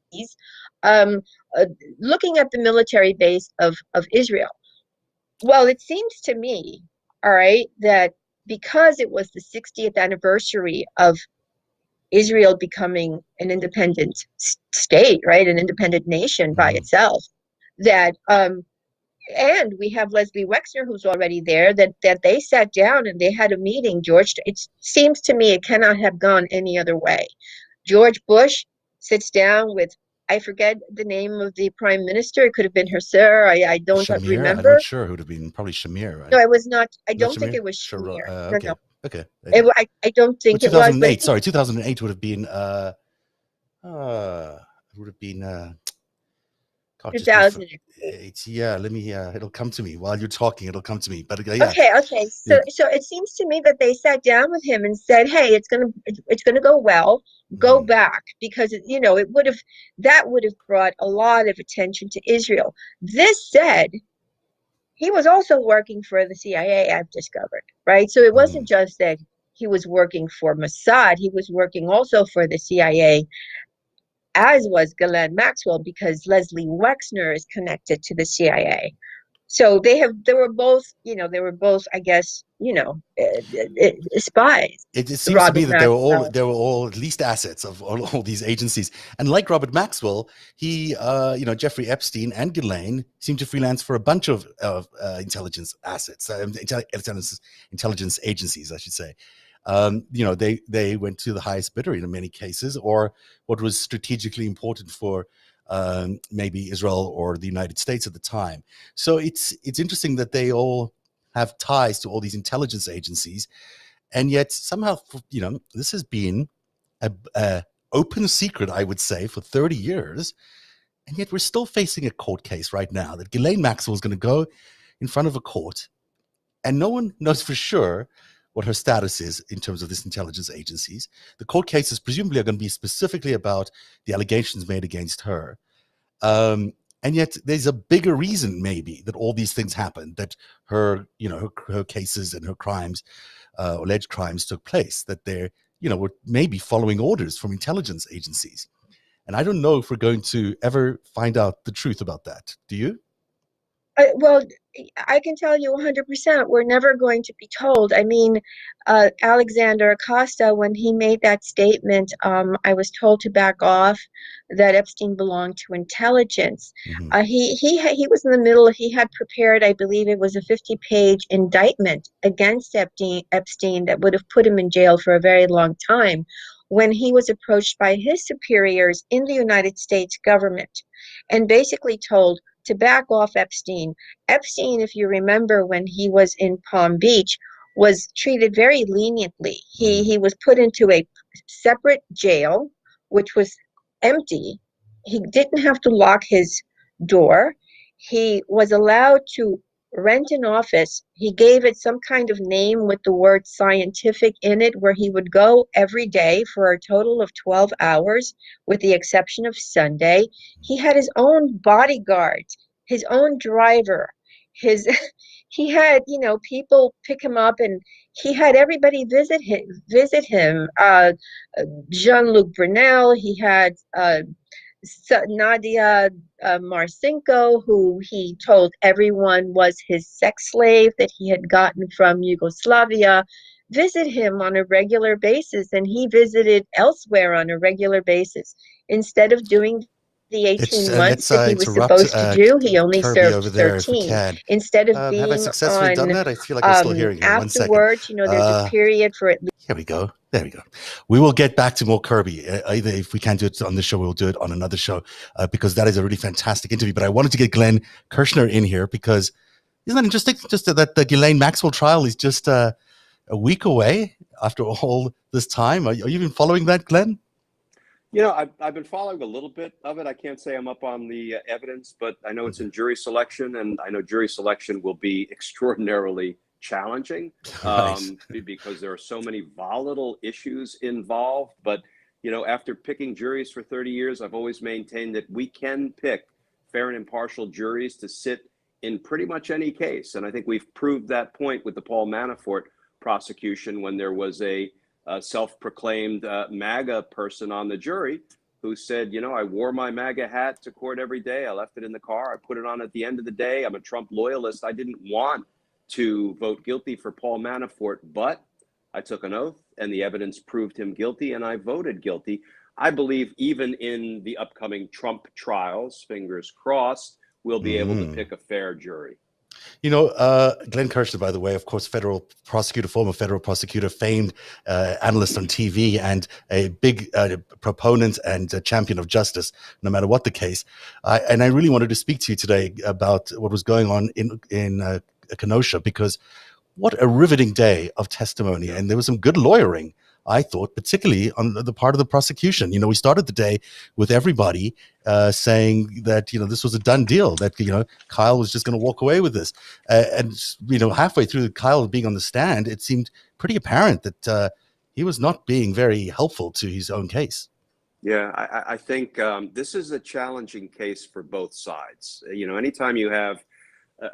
um, uh, looking at the military base of Israel. Well, it seems to me, all right, that because it was the 60th anniversary of Israel becoming an independent state, right, an independent nation by Mhm. itself, that and we have Leslie Wexner, who's already there, that they sat down and they had a meeting. George, it seems to me it cannot have gone any other way. George Bush sits down with, I forget the name of the prime minister. It could have been her, sir. I don't Shamir? I'm not remember. sure who would have been. Probably Shamir, No, right? it was not. I Not don't think Shamir? it was Sure. Shamir. No, Okay. no. Okay. I don't Well, think it was, but 2008. Sorry, 2008 would have been. It would have been. God, just before. 2008. Yeah. Let me. It'll come to me while you're talking. It'll come to me. But yeah. Okay. Yeah. So it seems to me that they sat down with him and said, "Hey, it's gonna go well. Go Mhm. back, because that would have brought a lot of attention to Israel." This said, he was also working for the CIA, I've discovered, right? So it wasn't just that he was working for Mossad, he was working also for the CIA, as was Ghislaine Maxwell, because Leslie Wexner is connected to the CIA. So they were both, I guess, spies. It seems to me Robert that Maxwell. they were all at least assets of all these agencies. And like Robert Maxwell, he, Jeffrey Epstein and Ghislaine seem to freelance for a bunch of intelligence assets, intelligence agencies, I should say. They went to the highest bidder in many cases, or what was strategically important for maybe Israel or the United States at the time. So it's interesting that they all have ties to all these intelligence agencies, and yet somehow, this has been a open secret, I would say, for 30 years, and yet we're still facing a court case right now that Ghislaine Maxwell is going to go in front of a court, and no one knows for sure what her status is in terms of this intelligence agencies. The court cases presumably are going to be specifically about the allegations made against her. And yet there's a bigger reason maybe that all these things happened, that her cases and her crimes, alleged crimes took place, that they're, were maybe following orders from intelligence agencies. And I don't know if we're going to ever find out the truth about that. Do you? Well, I can tell you 100%, we're never going to be told. I mean, Alexander Acosta, when he made that statement, I was told to back off, that Epstein belonged to intelligence. Mm-hmm. He was in the middle. He had prepared, I believe it was a 50-page indictment against Epstein that would have put him in jail for a very long time, when he was approached by his superiors in the United States government and basically told to back off Epstein. Epstein, if you remember, when he was in Palm Beach, was treated very leniently. He was put into a separate jail, which was empty. He didn't have to lock his door. He was allowed to rent an office. He gave it some kind of name with the word scientific in it, where he would go every day for a total of 12 hours, with the exception of Sunday. He had his own bodyguards, his own driver, he had, people pick him up, and he had everybody visit him. Jean-Luc Brunel, he had Nadia Marcinko, who he told everyone was his sex slave that he had gotten from Yugoslavia, visit him on a regular basis, and he visited elsewhere on a regular basis. Instead of doing the 18 months that he was supposed to do, he only Kirby served over there, 13. Instead of being have I successfully done that? I feel like I'm still hearing you. afterwards, there's a period for at least. Here we go. There we go. We will get back to more Kirby. Either if we can't do it on the show, we'll do it on another show, because that is a really fantastic interview. But I wanted to get Glenn Kirschner in here, because isn't that interesting? Just that the Ghislaine Maxwell trial is just a week away after all this time. Are you even following that, Glenn? I've been following a little bit of it. I can't say I'm up on the evidence, but I know it's in jury selection, and I know jury selection will be extraordinarily challenging, because there are so many volatile issues involved. But, after picking juries for 30 years, I've always maintained that we can pick fair and impartial juries to sit in pretty much any case. And I think we've proved that point with the Paul Manafort prosecution, when there was a self-proclaimed MAGA person on the jury who said, I wore my MAGA hat to court every day. I left it in the car. I put it on at the end of the day. I'm a Trump loyalist. I didn't want to vote guilty for Paul Manafort, but I took an oath and the evidence proved him guilty, and I voted guilty. I believe even in the upcoming Trump trials, fingers crossed, we'll be able to pick a fair jury. Glenn Kirschner, by the way, of course, former federal prosecutor, famed analyst on TV, and a big proponent and a champion of justice, no matter what the case. And I really wanted to speak to you today about what was going on in Kenosha, because what a riveting day of testimony. And there was some good lawyering, I thought, particularly on the part of the prosecution. We started the day with everybody saying that, this was a done deal, that, Kyle was just going to walk away with this. And halfway through Kyle being on the stand, it seemed pretty apparent that he was not being very helpful to his own case. Yeah, I think this is a challenging case for both sides. Anytime you have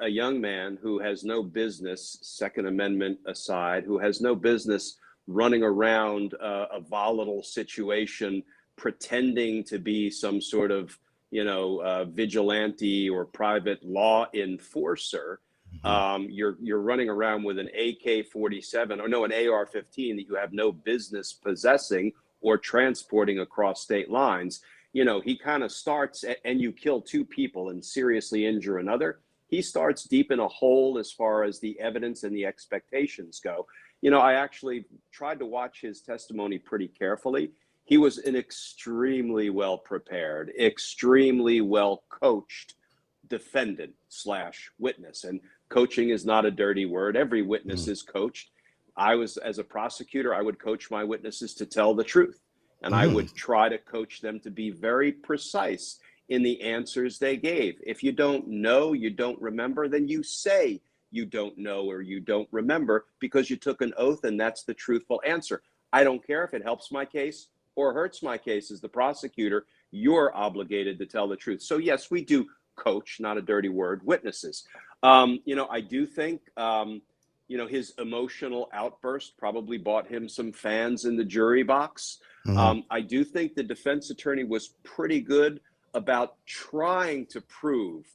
a young man who has no business, Second Amendment aside, who has no business running around a volatile situation, pretending to be some sort of, vigilante or private law enforcer. You're running around with an AK-47, or no, an AR-15 that you have no business possessing or transporting across state lines. He kind of starts, and you kill two people and seriously injure another. He starts deep in a hole as far as the evidence and the expectations go. I actually tried to watch his testimony pretty carefully. He was an extremely well prepared, extremely well coached defendant / witness. And coaching is not a dirty word. Every witness is coached. As a prosecutor, I would coach my witnesses to tell the truth. And I would try to coach them to be very precise in the answers they gave. If you don't know, you don't remember, then you say you don't know or you don't remember because you took an oath and that's the truthful answer. I don't care if it helps my case or hurts my case as the prosecutor, you're obligated to tell the truth. So yes, we do coach, not a dirty word, witnesses. I do think, his emotional outburst probably bought him some fans in the jury box. I do think the defense attorney was pretty good about trying to prove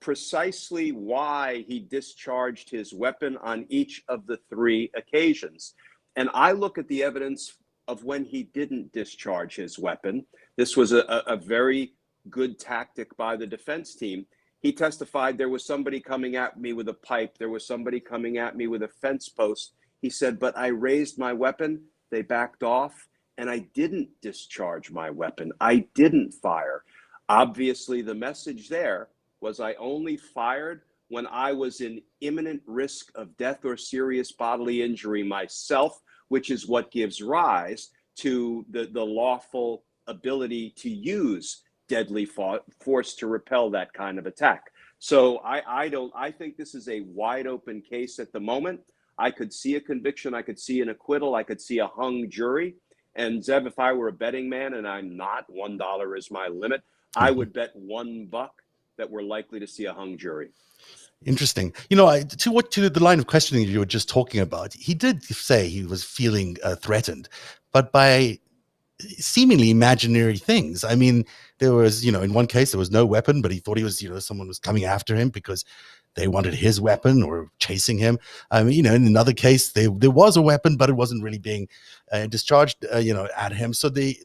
precisely why he discharged his weapon on each of the 3 occasions. And I look at the evidence of when he didn't discharge his weapon. This was a very good tactic by the defense team. He testified, there was somebody coming at me with a pipe. There was somebody coming at me with a fence post. He said, but I raised my weapon. They backed off and I didn't discharge my weapon. I didn't fire. Obviously, the message there was I only fired when I was in imminent risk of death or serious bodily injury myself, which is what gives rise to the lawful ability to use deadly force to repel that kind of attack. So I think this is a wide open case at the moment. I could see a conviction, I could see an acquittal, I could see a hung jury. And Zev, if I were a betting man, and I'm not, $1 is my limit, I would bet $1 that we're likely to see a hung jury. Interesting. To the line of questioning you were just talking about, he did say he was feeling threatened, but by seemingly imaginary things. I mean, there was, in one case, there was no weapon, but he thought he was, someone was coming after him because they wanted his weapon or chasing him. In another case, there was a weapon, but it wasn't really being discharged, at him. So is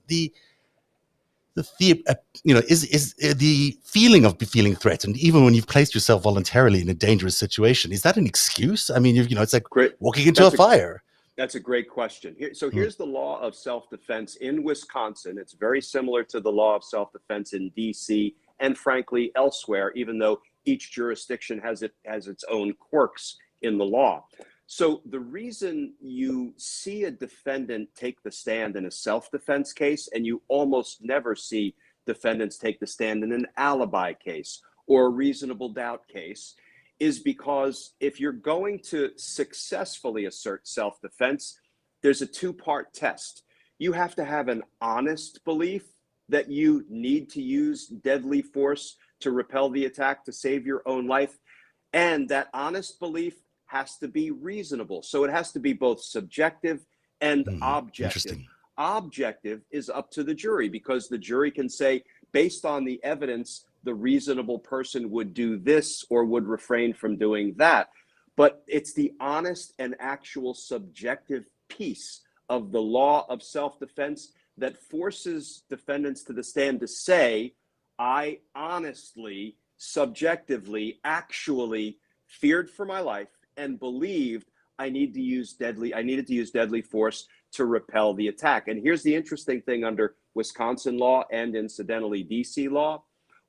the feeling of feeling threatened, even when you've placed yourself voluntarily in a dangerous situation, is that an excuse? I mean, it's like walking into a fire. That's a great question. Here's the law of self-defense in Wisconsin. It's very similar to the law of self-defense in DC and frankly elsewhere, even though each jurisdiction has its own quirks in the law. So the reason you see a defendant take the stand in a self-defense case, and you almost never see defendants take the stand in an alibi case or a reasonable doubt case, is because if you're going to successfully assert self-defense, there's a 2-part test. You have to have an honest belief that you need to use deadly force to repel the attack to save your own life. And that honest belief has to be reasonable. So it has to be both subjective and objective. Interesting. Objective is up to the jury because the jury can say, based on the evidence, the reasonable person would do this or would refrain from doing that. But it's the honest and actual subjective piece of the law of self-defense that forces defendants to the stand to say, I honestly, subjectively, actually feared for my life and believed I needed to use deadly force to repel the attack. And here's the interesting thing under Wisconsin law and incidentally DC law.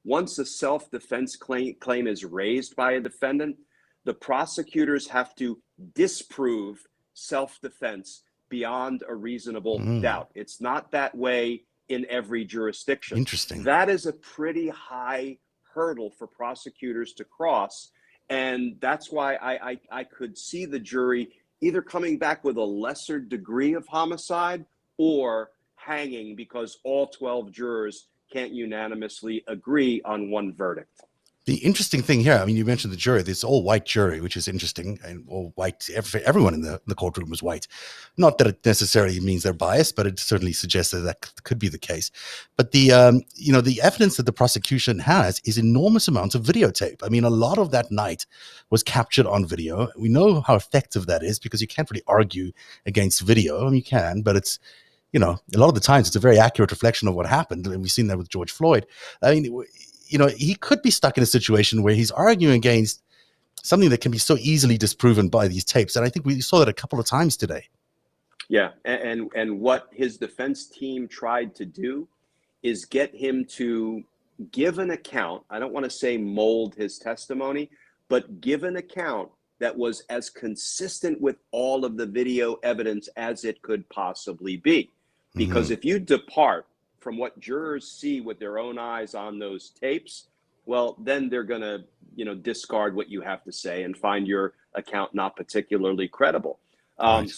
Once a self-defense claim is raised by a defendant, the prosecutors have to disprove self-defense beyond a reasonable doubt. It's not that way in every jurisdiction. Interesting. That is a pretty high hurdle for prosecutors to cross. And that's why I could see the jury either coming back with a lesser degree of homicide or hanging because all 12 jurors can't unanimously agree on one verdict. The interesting thing here, I mean, you mentioned the jury, this all white jury, which is interesting, and all white, everyone in the courtroom was white. Not that it necessarily means they're biased, but it certainly suggests that that could be the case. But the evidence that the prosecution has is enormous amounts of videotape. I mean, a lot of that night was captured on video. We know how effective that is because you can't really argue against video. I mean, you can, but it's, a lot of the times it's a very accurate reflection of what happened. And we've seen that with George Floyd. I mean, he could be stuck in a situation where he's arguing against something that can be so easily disproven by these tapes. And I think we saw that a couple of times today. Yeah. And what his defense team tried to do is get him to give an account. I don't want to say mold his testimony, but give an account that was as consistent with all of the video evidence as it could possibly be. Because if you depart from what jurors see with their own eyes on those tapes, well, then they're going to, discard what you have to say and find your account not particularly credible. Right.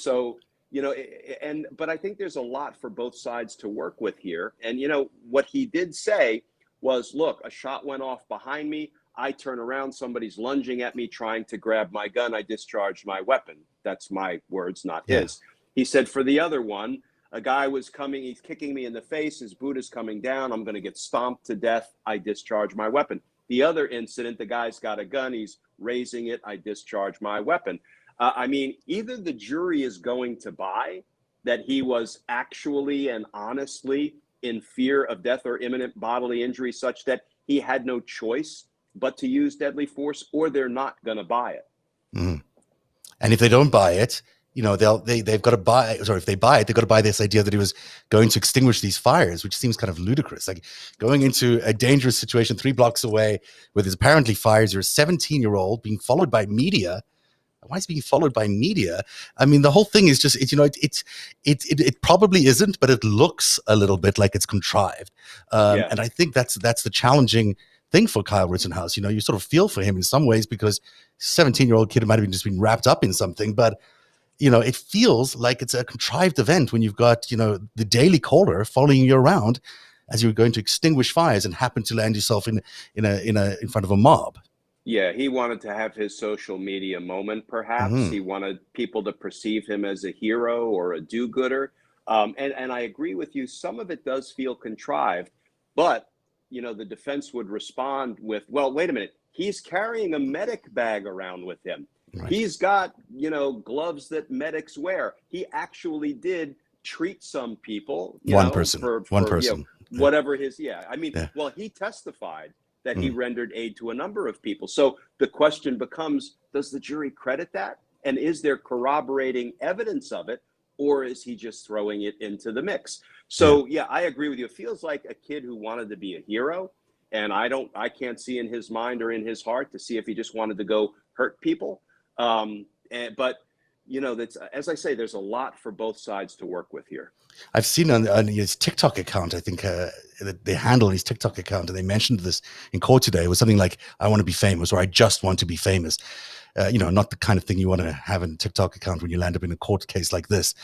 But I think there's a lot for both sides to work with here. And, what he did say was, look, a shot went off behind me. I turn around, somebody's lunging at me, trying to grab my gun. I discharged my weapon. That's my words, not his. He said, for the other one, a guy was coming, he's kicking me in the face, his boot is coming down, I'm going to get stomped to death, I discharge my weapon. The other incident, the guy's got a gun, he's raising it, I discharge my weapon. I mean, either the jury is going to buy that he was actually and honestly in fear of death or imminent bodily injury such that he had no choice but to use deadly force, or they're not going to buy it. And if they don't buy it, they've got to buy, or if they buy it, they've got to buy this idea that he was going to extinguish these fires, which seems kind of ludicrous. Like going into a dangerous situation 3 blocks away with his apparently fires, you're a 17-year-old being followed by media. Why is he being followed by media? I mean, the whole thing is just, it probably isn't, but it looks a little bit like it's contrived. And I think that's the challenging thing for Kyle Rittenhouse. You sort of feel for him in some ways because 17-year-old kid might have just been wrapped up in something, but it feels like it's a contrived event when you've got, the Daily Caller following you around as you're going to extinguish fires and happen to land yourself in front of a mob. Yeah, he wanted to have his social media moment, perhaps. He wanted people to perceive him as a hero or a do-gooder. And I agree with you. Some of it does feel contrived, but, the defense would respond with, well, wait a minute. He's carrying a medic bag around with him. Right. He's got, gloves that medics wear. He actually did treat some people. One person. Whatever his, well, he testified that he rendered aid to a number of people. So the question becomes, does the jury credit that? And is there corroborating evidence of it? Or is he just throwing it into the mix? So, I agree with you. It feels like a kid who wanted to be a hero. And I can't see in his mind or in his heart to see if he just wanted to go hurt people. But that's, as I say, there's a lot for both sides to work with here. I've seen on his TikTok account, I think they handle his TikTok account, and they mentioned this in court today. It was something like, I want to be famous, or I just want to be famous. Not the kind of thing you want to have in a TikTok account when you land up in a court case like this.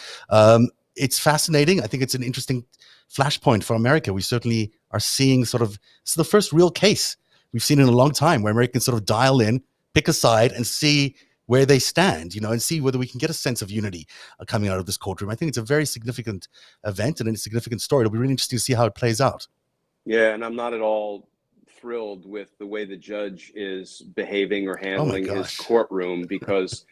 It's fascinating. I think it's an interesting flashpoint for America. We certainly are seeing it's the first real case we've seen in a long time where Americans sort of dial in, pick a side, and see where they stand, and see whether we can get a sense of unity coming out of this courtroom. I think it's a very significant event and a significant story. It'll be really interesting to see how it plays out. Yeah, and I'm not at all thrilled with the way the judge is behaving or handling his courtroom because,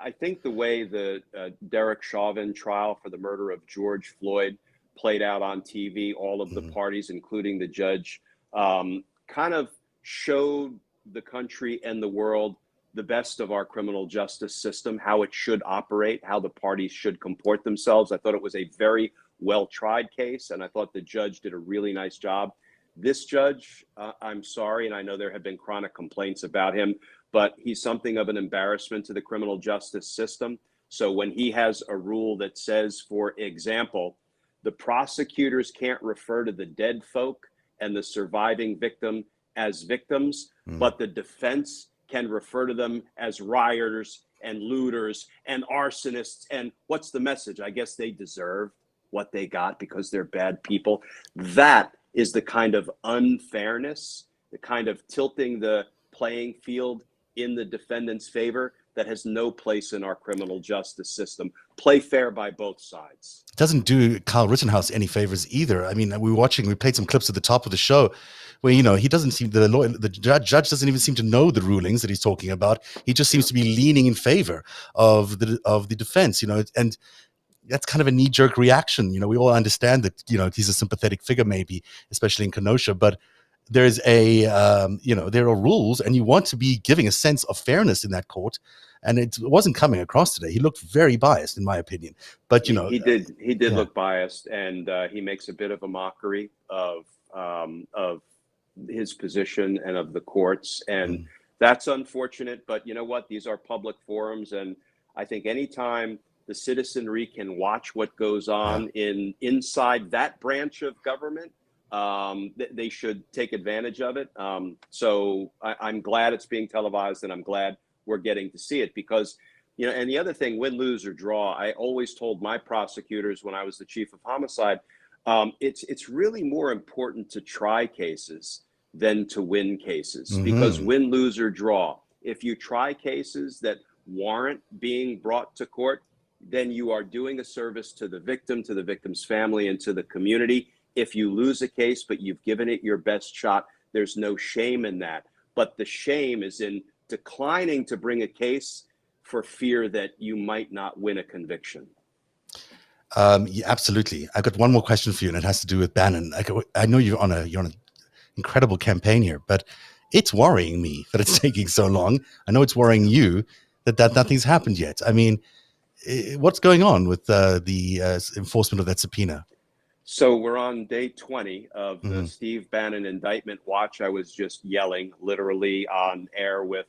I think the way the Derek Chauvin trial for the murder of George Floyd played out on TV, all of the parties, including the judge, kind of showed the country and the world the best of our criminal justice system, how it should operate, how the parties should comport themselves. I thought it was a very well-tried case, and I thought the judge did a really nice job. This judge, I'm sorry, and I know there have been chronic complaints about him, but he's something of an embarrassment to the criminal justice system. So when he has a rule that says, for example, the prosecutors can't refer to the dead folk and the surviving victim as victims, but the defense can refer to them as rioters and looters and arsonists. And what's the message? I guess they deserve what they got because they're bad people. That is the kind of unfairness the kind of tilting the playing field in the defendant's favor that has no place in our criminal justice system. Play fair by both sides. It doesn't do Kyle Rittenhouse any favors either. I mean, we played some clips at the top of the show where, he doesn't seem, the judge doesn't even seem to know the rulings that he's talking about. He just seems to be leaning in favor of the defense, and that's kind of a knee-jerk reaction. We all understand that, he's a sympathetic figure, maybe, especially in Kenosha, but there's there are rules, and you want to be giving a sense of fairness in that court, and it wasn't coming across today. He looked very biased, in my opinion. But he did look biased, and he makes a bit of a mockery of his position and of the courts, and that's unfortunate. But you know what? These are public forums, and I think anytime the citizenry can watch what goes on inside that branch of government, they should take advantage of it. So I'm glad it's being televised, and I'm glad we're getting to see it, because, and the other thing, win, lose, or draw, I always told my prosecutors when I was the chief of homicide, it's really more important to try cases than to win cases, because win, lose, or draw, if you try cases that warrant being brought to court, then you are doing a service to the victim's family, and to the community. If you lose a case, but you've given it your best shot, there's no shame in that. But the shame is in declining to bring a case for fear that you might not win a conviction. Yeah, absolutely. I've got one more question for you, and it has to do with Bannon. I know you're on an incredible campaign here, but it's worrying me that it's taking so long. I know it's worrying you that nothing's happened yet. I mean, what's going on with the enforcement of that subpoena? So we're on day 20 of the Steve Bannon indictment watch. I was just yelling literally on air with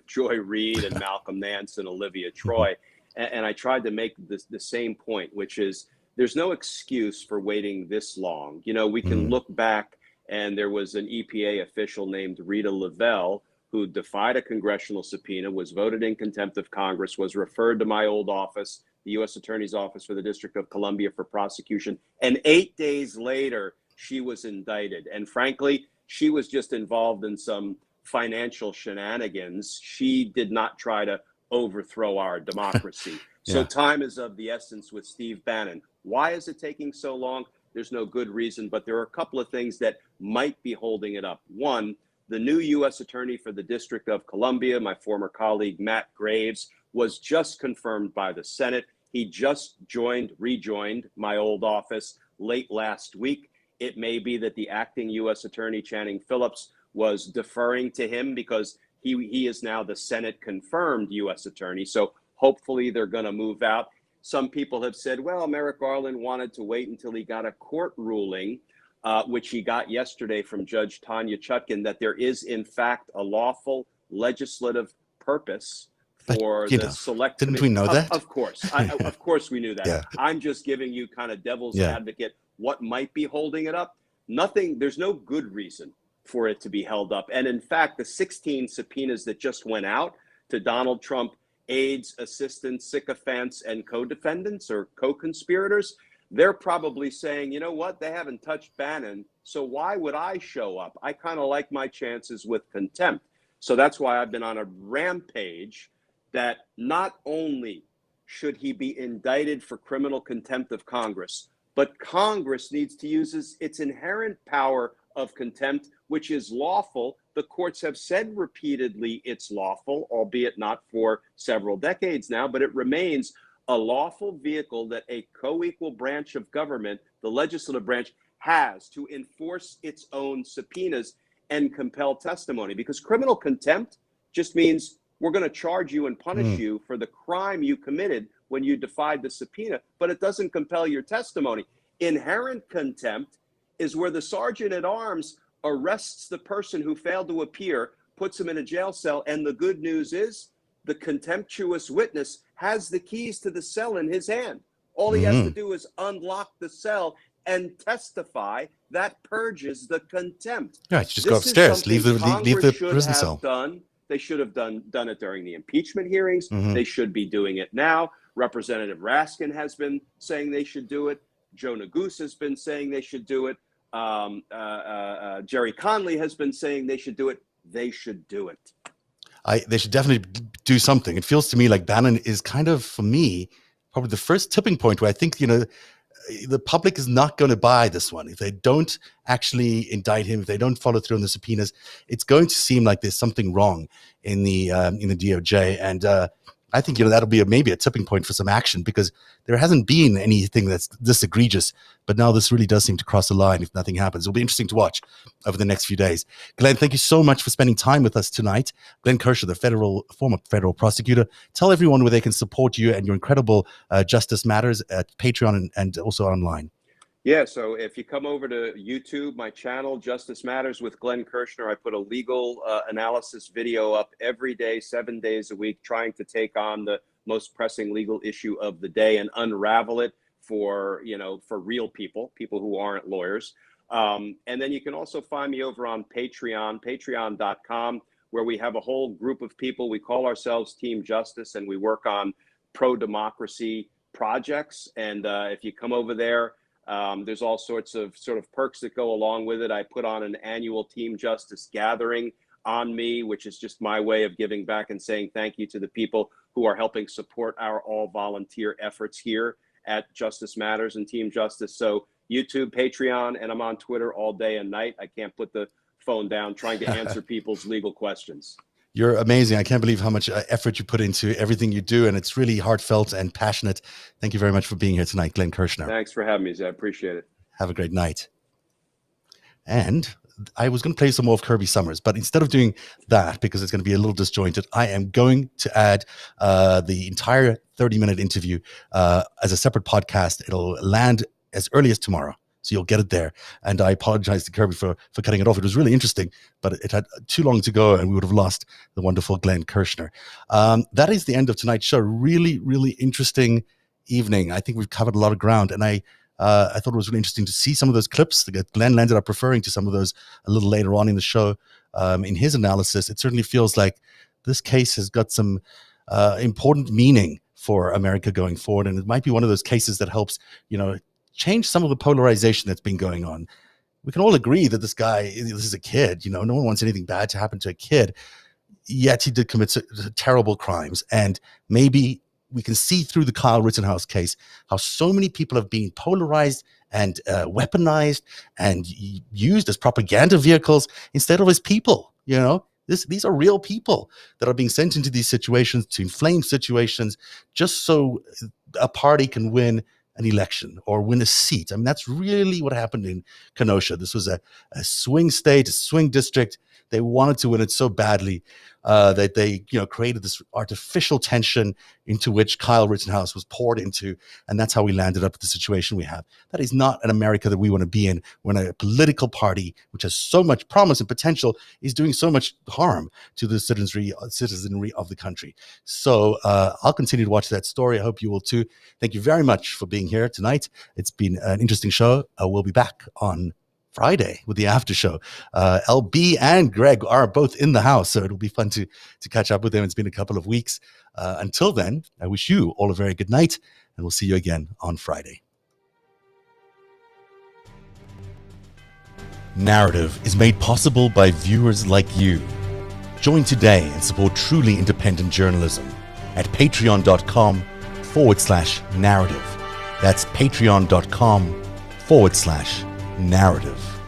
Joy Reid and Malcolm Nance and Olivia Troy. And I tried to make the same point, which is there's no excuse for waiting this long. We can look back, and there was an EPA official named Rita Lavelle who defied a congressional subpoena, was voted in contempt of Congress, was referred to my old office, the U.S. Attorney's Office for the District of Columbia, for prosecution. And 8 days later, she was indicted. And frankly, she was just involved in some financial shenanigans. She did not try to overthrow our democracy. So time is of the essence with Steve Bannon. Why is it taking so long? There's no good reason, but there are a couple of things that might be holding it up. One, the new U.S. Attorney for the District of Columbia, my former colleague Matt Graves, was just confirmed by the Senate. He just rejoined my old office late last week. It may be that the acting U.S. Attorney, Channing Phillips, was deferring to him because he is now the Senate confirmed U.S. Attorney. So hopefully they're going to move out. Some people have said, well, Merrick Garland wanted to wait until he got a court ruling, which he got yesterday from Judge Tanya Chutkan, that there is, in fact, a lawful legislative purpose for the select committee. Didn't we know that? Of course. Of course we knew that. Yeah. I'm just giving you kind of devil's advocate what might be holding it up. There's no good reason for it to be held up. And in fact, the 16 subpoenas that just went out to Donald Trump aides, assistants, sycophants, and co-defendants or co-conspirators, they're probably saying, you know what, they haven't touched Bannon, so why would I show up? I kind of like my chances with contempt. So that's why I've been on a rampage that not only should he be indicted for criminal contempt of Congress, but Congress needs to use its inherent power of contempt, which is lawful. The courts have said repeatedly it's lawful, albeit not for several decades now, but it remains a lawful vehicle that a co-equal branch of government, the legislative branch, has to enforce its own subpoenas and compel testimony. Because criminal contempt just means we're going to charge you and punish you for the crime you committed when you defied the subpoena, but it doesn't compel your testimony. Inherent contempt is where the sergeant at arms arrests the person who failed to appear, puts him in a jail cell, and the good news is the contemptuous witness has the keys to the cell in his hand. All he has to do is unlock the cell and testify. That purges the contempt. Yeah, you just go upstairs, leave the prison cell. They should have done it during the impeachment hearings. They should be doing it now. Representative Raskin has been saying they should do it. Joe Neguse has been saying they should do it. Jerry Conley has been saying they should do it. They should do it. They should definitely do something. It feels to me like Bannon is kind of, for me, probably the first tipping point where I think, the public is not going to buy this one. If they don't actually indict him, if they don't follow through on the subpoenas, it's going to seem like there's something wrong in the DOJ. And I think that'll be maybe a tipping point for some action, because there hasn't been anything that's this egregious. But now this really does seem to cross the line if nothing happens. It'll be interesting to watch over the next few days. Glenn, thank you so much for spending time with us tonight. Glenn Kirschner, the former federal prosecutor. Tell everyone where they can support you and your incredible Justice Matters at Patreon and also online. Yeah, so if you come over to YouTube, my channel, Justice Matters with Glenn Kirschner, I put a legal analysis video up every day, 7 days a week, trying to take on the most pressing legal issue of the day and unravel it for real people who aren't lawyers. And then you can also find me over on Patreon, patreon.com, where we have a whole group of people. We call ourselves Team Justice, and we work on pro-democracy projects. And if you come over there, there's all sorts of perks that go along with it. I put on an annual Team Justice gathering on me, which is just my way of giving back and saying thank you to the people who are helping support our all volunteer efforts here at Justice Matters and Team Justice. So YouTube, Patreon, and I'm on Twitter all day and night. I can't put the phone down trying to answer people's legal questions. You're amazing. I can't believe how much effort you put into everything you do, and it's really heartfelt and passionate. Thank you very much for being here tonight, Glenn Kirschner. Thanks for having me, Zed. I appreciate it. Have a great night. And I was going to play some more of Kirby Summers, but instead of doing that, because it's going to be a little disjointed, I am going to add the entire 30-minute interview as a separate podcast. It'll land as early as tomorrow. So you'll get it there. And I apologize to Kirby for cutting it off. It was really interesting, but it had too long to go and we would have lost the wonderful Glenn Kirschner. That is the end of tonight's show. Really, really interesting evening. I think we've covered a lot of ground, and I thought it was really interesting to see some of those clips. Glenn ended up referring to some of those a little later on in the show. In his analysis, it certainly feels like this case has got some important meaning for America going forward. And it might be one of those cases that helps, change some of the polarization that's been going on. We can all agree that this is a kid. No one wants anything bad to happen to a kid. Yet he did commit terrible crimes. And maybe we can see through the Kyle Rittenhouse case how so many people have been polarized and weaponized and used as propaganda vehicles instead of as people. These are real people that are being sent into these situations to inflame situations just so a party can win an election or win a seat. I mean, that's really what happened in Kenosha. This was a swing state, a swing district. They wanted to win it so badly that they, created this artificial tension into which Kyle Rittenhouse was poured into, and that's how we landed up with the situation we have. That is not an America that we want to be in, when a political party which has so much promise and potential is doing so much harm to the citizenry of the country. So I'll continue to watch that story. I hope you will too. Thank you very much for being here tonight. It's been an interesting show. We'll be back on Friday with the after show. LB and Greg are both in the house, so it'll be fun to catch up with them. It's been a couple of weeks. Until then, I wish you all a very good night, and we'll see you again on Friday. Narrative is made possible by viewers like you. Join today and support truly independent journalism at patreon.com/narrative. That's patreon.com/narrative.